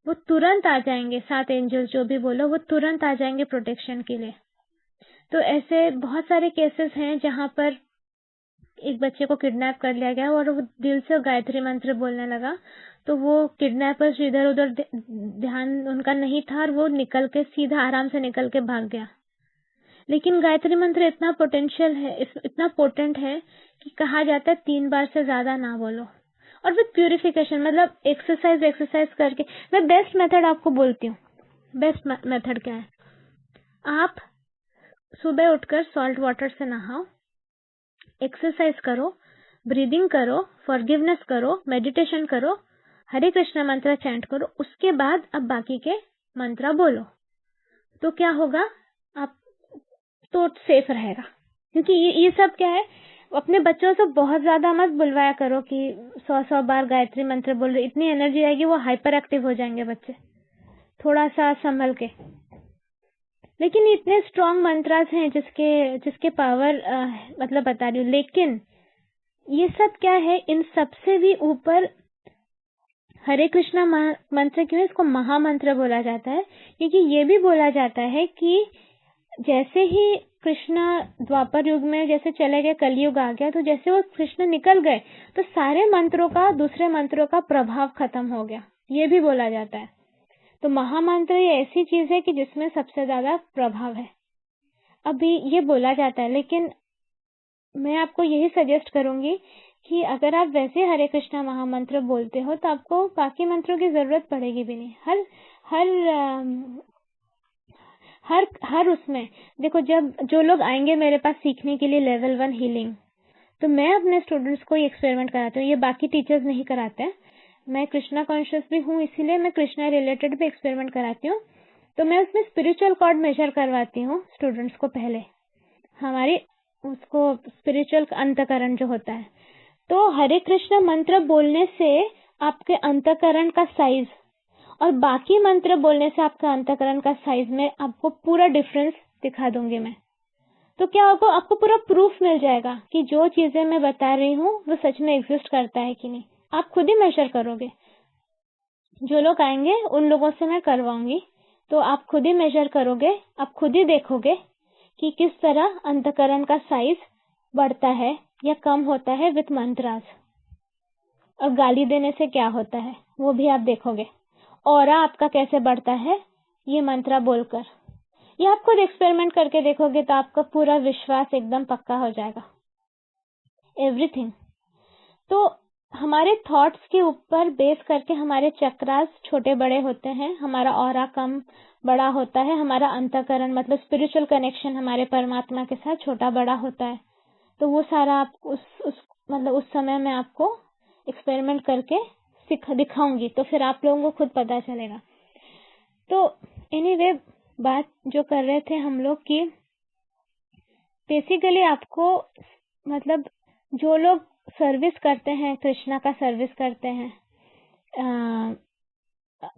वो तुरंत आ जाएंगे, 7 एंजल्स जो भी बोलो, वो तुरंत आ जाएंगे प्रोटेक्शन के लिए। तो ऐसे बहुत सारे केसेस हैं जहां पर एक बच्चे को किडनैप कर लिया गया और वो दिल से गायत्री मंत्र बोलने लगा, तो वो किडनैपर्स इधर उधर ध्यान उनका नहीं था और वो निकल के सीधा आराम से निकल के भाग गया। लेकिन गायत्री मंत्र इतना पोटेंशियल है, इतना पोटेंट है कि कहा जाता है 3 बार से ज्यादा ना बोलो, और विद प्यूरिफिकेशन, मतलब एक्सरसाइज करके। मैं बेस्ट मेथड आपको बोलती हूँ। बेस्ट मेथड क्या है? आप सुबह उठकर सॉल्ट वाटर से नहाओ, एक्सरसाइज करो, ब्रीदिंग करो, फॉरगिवनेस करो, मेडिटेशन करो, हरे कृष्ण मंत्र चैंट करो, उसके बाद अब बाकी के मंत्र बोलो। तो क्या होगा? आप तो सेफ रहेगा। क्योंकि ये सब क्या है, अपने बच्चों से बहुत ज्यादा मत बुलवाया करो कि 100 बार गायत्री मंत्र बोल रहे, इतनी एनर्जी आएगी, वो हाइपर एक्टिव हो जाएंगे बच्चे। थोड़ा सा संभल के। लेकिन इतने स्ट्रॉन्ग मंत्रास हैं जिसके पावर मतलब बता रही हूँ। लेकिन ये सब क्या है, इन सबसे भी ऊपर हरे कृष्णा मंत्र क्यों इसको महामंत्र बोला जाता है? क्योंकि ये भी बोला जाता है कि जैसे ही कृष्ण द्वापर युग में जैसे चले गए, कलयुग आ गया, तो जैसे वो कृष्ण निकल गए तो सारे मंत्रों का, दूसरे मंत्रों का प्रभाव खत्म हो गया, ये भी बोला जाता है। तो महामंत्र ये ऐसी चीज है कि जिसमें सबसे ज्यादा प्रभाव है, अभी ये बोला जाता है। लेकिन मैं आपको यही सजेस्ट करूंगी कि अगर आप वैसे हरे कृष्णा महामंत्र बोलते हो तो आपको बाकी मंत्रों की जरूरत पड़ेगी भी नहीं। हर उसमें देखो, जब जो लोग आएंगे मेरे पास सीखने के लिए लेवल 1 हीलिंग, तो मैं अपने स्टूडेंट्स को ये एक्सपेरिमेंट कराती हूँ। ये बाकी टीचर्स नहीं कराते हैं। मैं कृष्णा कॉन्शियस भी हूँ, इसीलिए मैं कृष्णा रिलेटेड भी एक्सपेरिमेंट कराती हूँ। तो मैं उसमें स्पिरिचुअल कॉर्ड मेजर करवाती हूँ स्टूडेंट्स को पहले, हमारी उसको स्पिरिचुअल अंतःकरण जो होता है। तो हरे कृष्ण मंत्र बोलने से आपके अंतःकरण का साइज और बाकी मंत्र बोलने से आपका अंतःकरण का साइज में आपको पूरा डिफरेंस दिखा दूंगी मैं। तो क्या होगा, आपको पूरा प्रूफ मिल जाएगा कि जो चीजें मैं बता रही हूँ वो सच में एग्जिस्ट करता है कि नहीं। आप खुद ही मेजर करोगे। जो लोग आएंगे उन लोगों से मैं करवाऊंगी, तो आप खुद ही मेजर करोगे, आप खुद ही देखोगे कि किस तरह अंतःकरण का साइज बढ़ता है या कम होता है विथ मंत्रास। और गाली देने से क्या होता है वो भी आप देखोगे। ऑरा आपका कैसे बढ़ता है ये मंत्र बोलकर। ये आप खुद एक्सपेरिमेंट करके देखोगे तो आपका पूरा विश्वास एकदम पक्का हो जाएगा। एवरीथिंग। तो हमारे थॉट्स के ऊपर बेस करके हमारे चक्रास छोटे बड़े होते हैं, हमारा ऑरा कम बड़ा होता है, हमारा अंतःकरण मतलब स्पिरिचुअल कनेक्शन हमारे परमात्मा के साथ छोटा बड़ा होता है। तो वो सारा आप उस समय में आपको एक्सपेरिमेंट करके दिखाऊंगी, तो फिर आप लोगों को खुद पता चलेगा। तो एनीवे, बात जो कर रहे थे हम लोग की बेसिकली आपको मतलब जो लोग सर्विस करते हैं, कृष्णा का सर्विस करते हैं,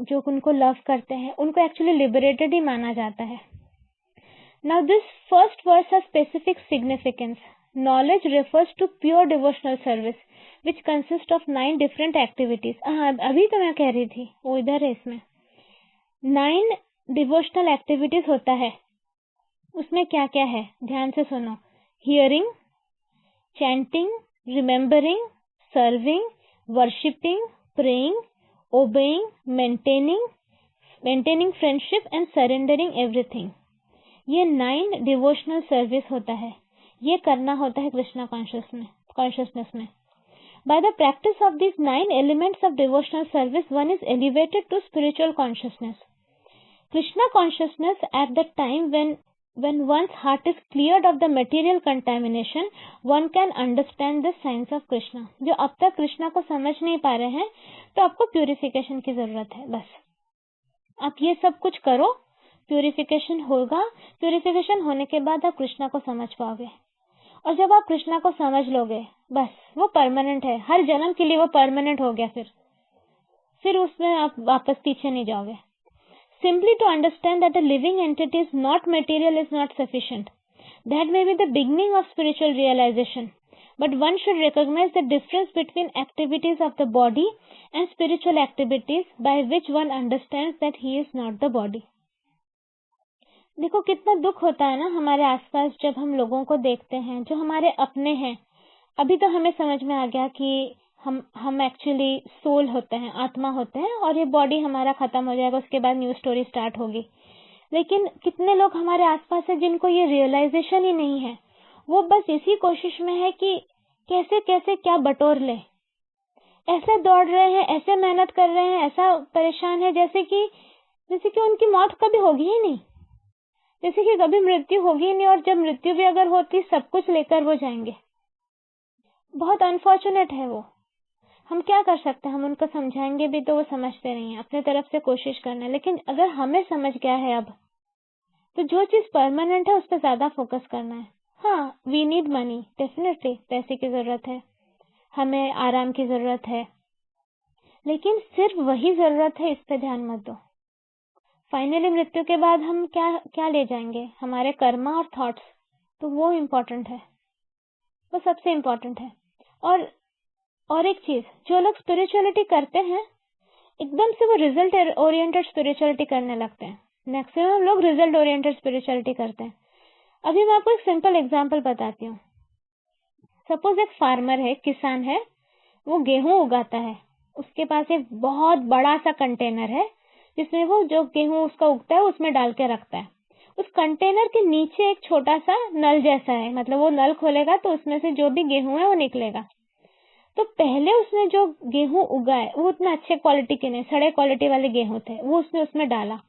जो उनको लव करते हैं, उनको एक्चुअली लिबरेटेड ही माना जाता है। Now this first verse has specific significance. Knowledge refers to pure devotional service which consist of 9 different activities. अभी तो मैं कह रही थी वो इधर है, इसमें 9 डिवोशनल एक्टिविटीज होता है। उसमें क्या क्या है ध्यान से सुनो। Hearing, chanting, remembering, serving, worshipping, praying, obeying, maintaining friendship and surrendering everything. ये 9 डिवोशनल सर्विस होता है। ये करना होता है कृष्णा कॉन्शियसनेस में। By the practice of these 9 elements of devotional service, one is elevated to spiritual consciousness. Krishna consciousness at the time when one's heart is cleared of the material contamination, one can understand the signs of Krishna. जो अब तक कृष्णा को समझ नहीं पा रहे हैं, तो आपको प्यूरिफिकेशन की जरूरत है। बस आप ये सब कुछ करो, प्यूरिफिकेशन होगा। प्यूरिफिकेशन होने के बाद आप कृष्णा को समझ पाओगे। और जब आप कृष्णा को समझ लोगे, बस वो परमानेंट है, हर जन्म के लिए वो परमानेंट हो गया। फिर उसमें आप वापस पीछे नहीं जाओगे। Simply to understand that a living entity is not material is not sufficient. That may be the beginning of spiritual realization. But one should recognize the difference between activities of the body and spiritual activities by which one understands that he is not the body. देखो कितना दुख होता है ना हमारे आसपास जब हम लोगों को देखते हैं जो हमारे अपने हैं। अभी तो हमें समझ में आ गया कि हम एक्चुअली सोल होते हैं, आत्मा होते हैं, और ये बॉडी हमारा खत्म हो जाएगा, उसके बाद न्यू स्टोरी स्टार्ट होगी। लेकिन कितने लोग हमारे आसपास हैं जिनको ये रियलाइजेशन ही नहीं है। वो बस इसी कोशिश में है कि कैसे कैसे क्या बटोर ले। ऐसे दौड़ रहे हैं, ऐसे मेहनत कर रहे हैं, ऐसा परेशान है जैसे कि उनकी मौत कभी होगी ही नहीं, जैसे कि कभी मृत्यु होगी ही नहीं, और जब मृत्यु भी अगर होती सब कुछ लेकर वो जाएंगे। बहुत अनफॉर्चुनेट है वो। हम क्या कर सकते हैं, हम उनको समझाएंगे भी तो वो समझते नहीं है। अपने तरफ से कोशिश करना है, लेकिन अगर हमें समझ गया है अब, तो जो चीज परमानेंट है उस पर ज्यादा फोकस करना है। हाँ, वी नीड मनी, डेफिनेटली पैसे की जरूरत है, हमें आराम की जरूरत है, लेकिन सिर्फ वही जरूरत है, इस पे ध्यान मत दो। फाइनली मृत्यु के बाद हम क्या ले जाएंगे, हमारे कर्मा और थॉट्स, तो वो इम्पोर्टेंट है, वो सबसे इम्पोर्टेंट है। और एक चीज, जो लोग स्पिरिचुअलिटी करते हैं एकदम से वो रिजल्ट ओरिएंटेड स्पिरिचुअलिटी करने लगते हैं। मैक्सिमम लोग रिजल्ट ओरिएंटेड स्पिरिचुअलिटी करते हैं। अभी मैं आपको एक सिंपल एग्जांपल बताती हूँ। सपोज एक फार्मर है, किसान है, वो गेहूं उगाता है। उसके पास एक बहुत बड़ा सा कंटेनर है जिसमें वो जो गेहूं उसका उगता है उसमें डाल के रखता है। उस कंटेनर के नीचे एक छोटा सा नल जैसा है, मतलब वो नल खोलेगा तो उसमें से जो भी गेहूं है वो निकलेगा। तो पहले उसने जो गेहूं उगाए वो उतना अच्छे क्वालिटी के नहीं, सड़े क्वालिटी वाले गेहूं थे, वो उसने उसमें डाला।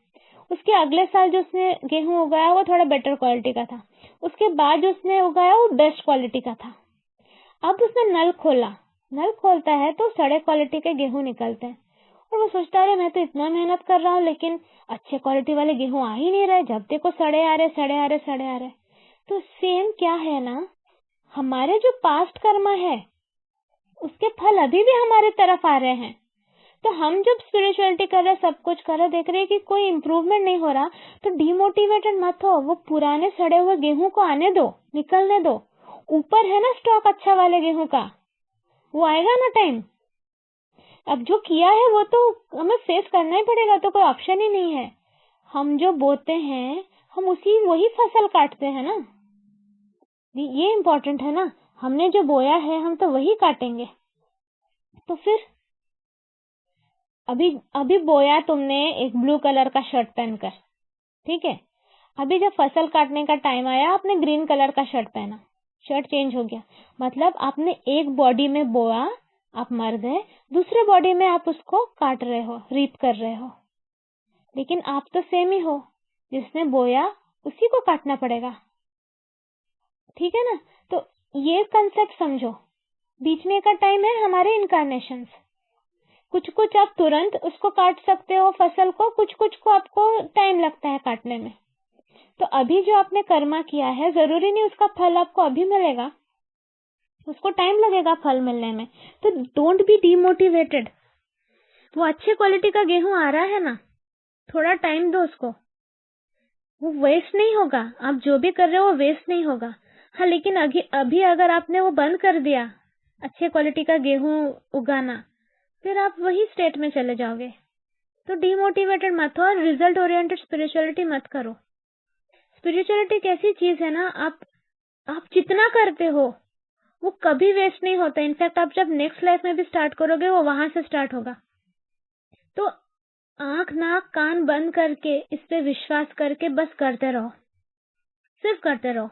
उसके अगले साल जो उसने गेहूं उगाया वो थोड़ा बेटर क्वालिटी का था, उसके बाद जो उसने उगाया वो बेस्ट क्वालिटी का था। अब उसने नल खोला, नल खोलता है तो सड़े क्वालिटी के गेहूं निकलते हैं और वो सोचता है मैं तो इतना मेहनत कर रहा हूँ लेकिन अच्छे क्वालिटी वाले गेहूं आ ही नहीं रहे, जब देखो सड़े आ रहे सड़े आ रहे सड़े आ रहे। तो सेम क्या है ना, हमारे जो पास्ट कर्मा है उसके फल अभी भी हमारे तरफ आ रहे हैं। तो हम जब स्पिरिचुअलिटी कर रहे हैं, सब कुछ कर रहे हैं, देख रहे हैं कि कोई इम्प्रूवमेंट नहीं हो रहा, तो डिमोटिवेटेड मत हो, वो पुराने सड़े हुए गेहूं को आने दो, निकलने दो। ऊपर है ना स्टॉक अच्छा वाले गेहूं का, वो आएगा ना टाइम। अब जो किया है वो तो हमें फेस करना ही पड़ेगा, तो कोई ऑप्शन ही नहीं है। हम जो बोते हैं हम वही फसल काटते हैं ना, ये इम्पोर्टेंट है ना। हमने जो बोया है हम तो वही काटेंगे। तो फिर अभी बोया तुमने एक ब्लू कलर का शर्ट पहनकर, ठीक है। अभी जब फसल काटने का टाइम आया आपने ग्रीन कलर का शर्ट पहना, शर्ट चेंज हो गया, मतलब आपने एक बॉडी में बोया, आप मर गए, दूसरे बॉडी में आप उसको काट रहे हो, रीप कर रहे हो, लेकिन आप तो सेम ही हो। जिसने बोया उसी को काटना पड़ेगा, ठीक है ना। तो ये कंसेप्ट समझो। बीच में का टाइम है हमारे इनकारनेशंस, कुछ कुछ आप तुरंत उसको काट सकते हो फसल को, कुछ कुछ को आपको टाइम लगता है काटने में। तो अभी जो आपने कर्मा किया है जरूरी नहीं उसका फल आपको अभी मिलेगा, उसको टाइम लगेगा फल मिलने में। तो डोंट बी डीमोटिवेटेड। वो अच्छे क्वालिटी का गेहूं आ रहा है ना, थोड़ा टाइम दो उसको, वो वेस्ट नहीं होगा। आप जो भी कर रहे हो वो वेस्ट नहीं होगा। हाँ, लेकिन अभी अगर आपने वो बंद कर दिया अच्छे क्वालिटी का गेहूं उगाना, फिर आप वही स्टेट में चले जाओगे। तो डीमोटिवेटेड मत हो और रिजल्ट ओरिएंटेड स्पिरिचुअलिटी मत करो। स्पिरिचुअलिटी एक ऐसी चीज है ना, आप जितना करते हो वो कभी वेस्ट नहीं होता। इनफैक्ट आप जब नेक्स्ट लाइफ में भी स्टार्ट करोगे वो वहां से स्टार्ट होगा। तो आंख नाक कान बंद करके इस पे विश्वास करके बस करते रहो, सिर्फ करते रहो।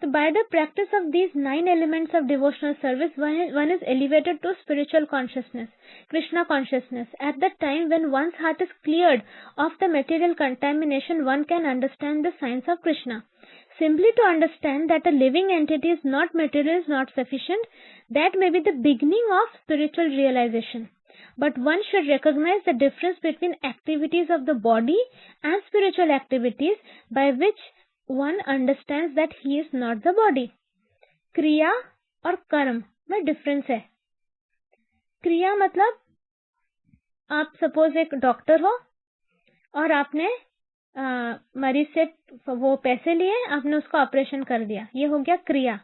So by the practice of these 9 elements of devotional service, one is elevated to spiritual consciousness, Krishna consciousness. At the time when one's heart is cleared of the material contamination, one can understand the signs of Krishna. Simply to understand that a living entity is not material is not sufficient. That may be the beginning of spiritual realization. But one should recognize the difference between activities of the body and spiritual activities by which one understands that he is not the body. क्रिया और कर्म में difference है। क्रिया मतलब आप suppose एक doctor हो और आपने मरीज से वो पैसे लिए, आपने उसका ऑपरेशन कर दिया, ये हो गया क्रिया।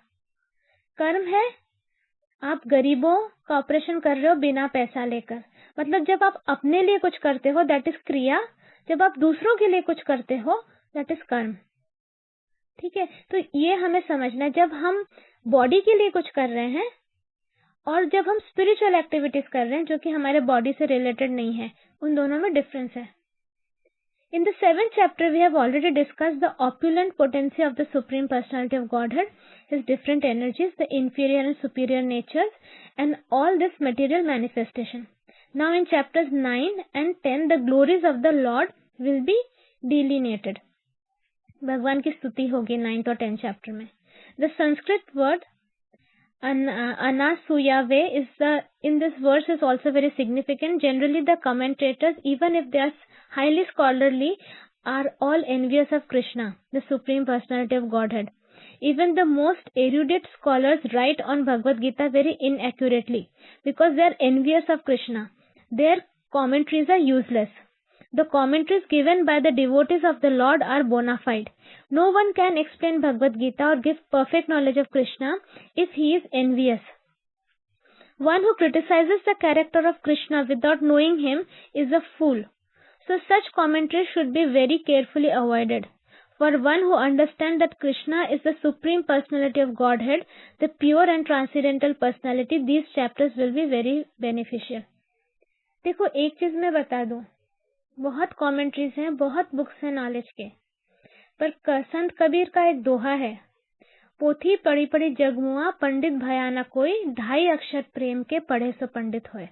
कर्म है आप गरीबों का ऑपरेशन कर रहे हो बिना पैसा लेकर, मतलब जब आप अपने लिए कुछ करते हो दैट इज क्रिया, जब आप दूसरों के लिए कुछ करते हो दैट इज कर्म। ठीक है, तो ये हमें समझना है। जब हम बॉडी के लिए कुछ कर रहे हैं और जब हम स्पिरिचुअल एक्टिविटीज कर रहे हैं जो कि हमारे बॉडी से रिलेटेड नहीं है, उन दोनों में डिफरेंस है। In the 7th chapter, we have already discussed the opulent potency of the Supreme Personality of Godhead, His different energies, the inferior and superior natures, and all this material manifestation. Now in chapters 9 and 10, the glories of the Lord will be delineated. भगवान की स्तुति होगी 9th और 10th chapter में। The Sanskrit word Anasuyave in this verse is also very significant. Generally, the commentators, even if they are highly scholarly, are all envious of Krishna, the Supreme Personality of Godhead. Even the most erudite scholars write on Bhagavad Gita very inaccurately because they are envious of Krishna. Their commentaries are useless. The commentaries given by the devotees of the Lord are bona fide. No one can explain Bhagavad Gita or give perfect knowledge of Krishna if he is envious. One who criticizes the character of Krishna without knowing him is a fool. So such commentaries should be very carefully avoided. For one who understands that Krishna is the Supreme Personality of Godhead, the pure and transcendental personality, these chapters will be very beneficial. देखो एक चीज मैं बता दूं, बहुत commentaries हैं, बहुत books हैं नॉलेज के, पर संत कबीर का एक दोहा है, पोथी पढ़ी पढ़ी जगमुआ, पंडित भया न कोई, 2.5 अक्षर प्रेम के पढ़े सो पंडित होए।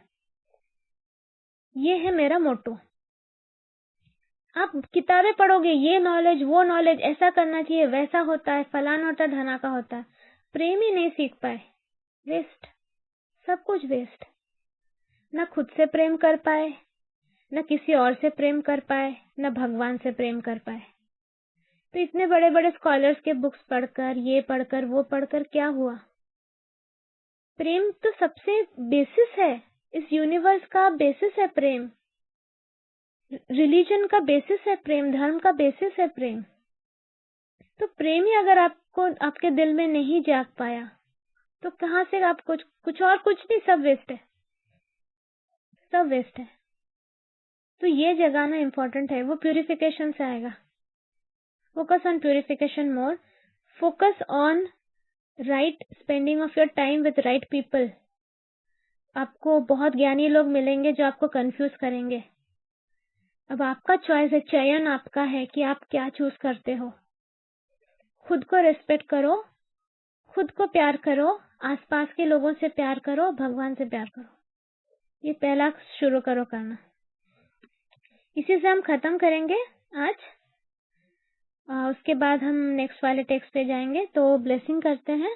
ये है मेरा मोटो। आप किताबें पढ़ोगे, ये नॉलेज वो नॉलेज, ऐसा करना चाहिए, वैसा होता है, फलाना होता है, ढनाका होता है, प्रेम ही नहीं सीख पाए, वेस्ट, सब कुछ वेस्ट। ना खुद से प्रेम कर पाए, न किसी और से प्रेम कर पाए, न भगवान से प्रेम कर पाए। तो इतने बड़े बड़े स्कॉलर्स के बुक्स पढ़कर, ये पढ़कर, वो पढ़कर क्या हुआ? प्रेम तो सबसे बेसिस है, इस यूनिवर्स का बेसिस है प्रेम, रिलीजन का बेसिस है प्रेम, धर्म का बेसिस है प्रेम। तो प्रेम ही अगर आपको आपके दिल में नहीं जाग पाया तो कहाँ से आप कुछ और कुछ नहीं, सब वेस्ट है, सब वेस्ट है। तो ये जगाना इम्पोर्टेंट है, वो प्यूरिफिकेशन से आएगा। Focus on purification more, focus on right spending of your time with right people. आपको बहुत ज्ञानी लोग मिलेंगे जो आपको कंफ्यूज करेंगे। अब आपका चॉइस है, चयन आपका है कि आप क्या चूज करते हो। खुद को रिस्पेक्ट करो, खुद को प्यार करो, आसपास के लोगों से प्यार करो, भगवान से प्यार करो। ये पहला शुरू करो करना। इसी से हम खत्म करेंगे आज। उसके बाद हम नेक्स्ट वाले टेक्स्ट पे जाएंगे। तो ब्लेसिंग करते हैं।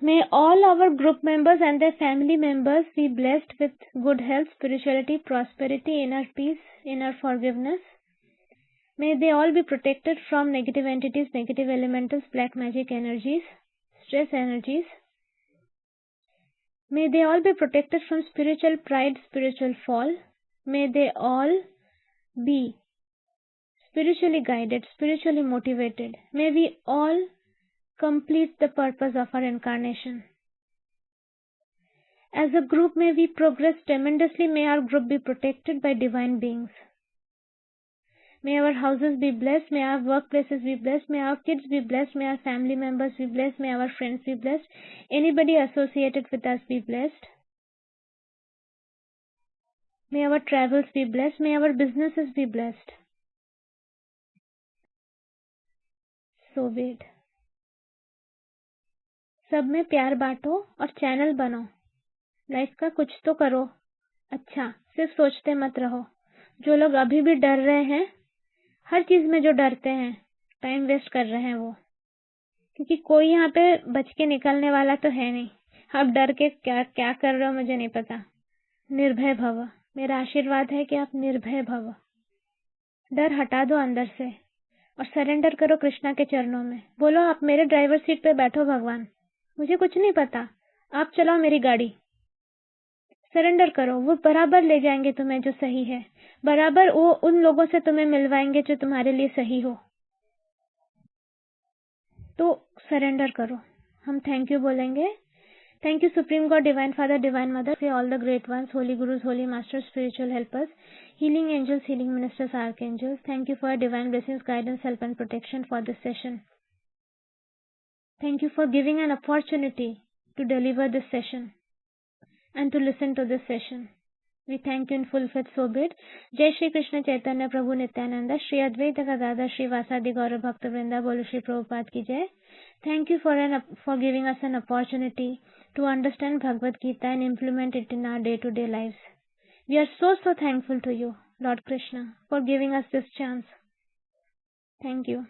May all our group members and their family members be blessed with good health, spirituality, prosperity, inner peace, inner forgiveness. May they all be protected from negative entities, negative elementals, black magic energies, stress energies. May they all be protected from spiritual pride, spiritual fall. May they all be spiritually guided, spiritually motivated. May we all complete the purpose of our incarnation. As a group, may we progress tremendously. May our group be protected by divine beings. May our houses be blessed. May our workplaces be blessed. May our kids be blessed. May our family members be blessed. May our friends be blessed. Anybody associated with us be blessed. May our travels be blessed. May our businesses be blessed. So be it. सब में प्यार बांटो और channel बनो। Life का कुछ तो करो अच्छा, सिर्फ सोचते मत रहो। जो लोग अभी भी डर रहे हैं, हर चीज में जो डरते हैं, टाइम वेस्ट कर रहे हैं वो, क्योंकि कोई यहाँ पे बच के निकलने वाला तो है नहीं। आप डर के क्या क्या कर रहे हो मुझे नहीं पता। निर्भय भव, मेरा आशीर्वाद है कि आप निर्भय भव। डर हटा दो अंदर से और सरेंडर करो कृष्णा के चरणों में। बोलो, आप मेरे ड्राइवर सीट पे बैठो भगवान, मुझे कुछ नहीं पता, आप चलाओ मेरी गाड़ी। सरेंडर करो, वो बराबर ले जाएंगे तुम्हें जो सही है, बराबर वो उन लोगों से तुम्हें मिलवाएंगे जो तुम्हारे लिए सही हो। तो सरेंडर करो। हम थैंक यू बोलेंगे। Thank you supreme God, divine father, divine mother, say all the great ones, holy gurus, holy masters, spiritual helpers, healing angels, healing ministers, archangels. Thank you for your divine blessings, guidance, help and protection for this session. Thank you for giving an opportunity to deliver this session and to listen to this session. We thank you in full faith, so be it. Jai Shri Krishna Chaitanya Prabhu Nityananda, Shri Advaita Gadadhar Shri Vasadi Gaura Bhakta Vrinda, Bolo Shri Prabhupada ki jai. Thank you for giving us an opportunity to understand Bhagavad Gita and implement it in our day-to-day lives. We are so thankful to you, Lord Krishna, for giving us this chance. Thank you.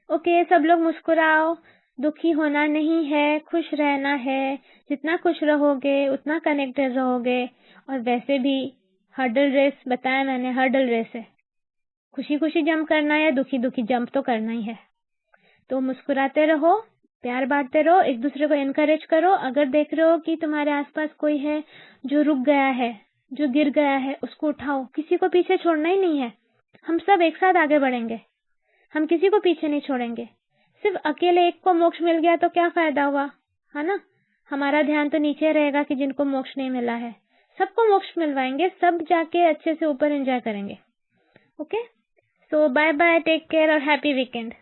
Okay, सब लोग मुस्कुराओ। दुखी होना नहीं है, खुश रहना है। जितना खुश रहोगे उतना कनेक्टेड रहोगे। और वैसे भी हर्डल रेस बताया मैंने, हर्डल रेस है। खुशी खुशी जंप करना है या दुखी दुखी जंप तो करना ही है। तो मुस्कुराते रहो, प्यार बांटते रहो, एक दूसरे को एनकरेज करो। अगर देख रहे हो कि तुम्हारे आसपास कोई है जो रुक गया है, जो गिर गया है, उसको उठाओ। किसी को पीछे छोड़ना ही नहीं है। हम सब एक साथ आगे बढ़ेंगे, हम किसी को पीछे नहीं छोड़ेंगे। सिर्फ अकेले एक को मोक्ष मिल गया तो क्या फायदा हुआ, है ना। हमारा ध्यान तो नीचे रहेगा कि जिनको मोक्ष नहीं मिला है। सबको मोक्ष मिलवाएंगे, सब जाके अच्छे से ऊपर एंजॉय करेंगे। ओके, सो बाय बाय, टेक केयर और हैप्पी वीकेंड।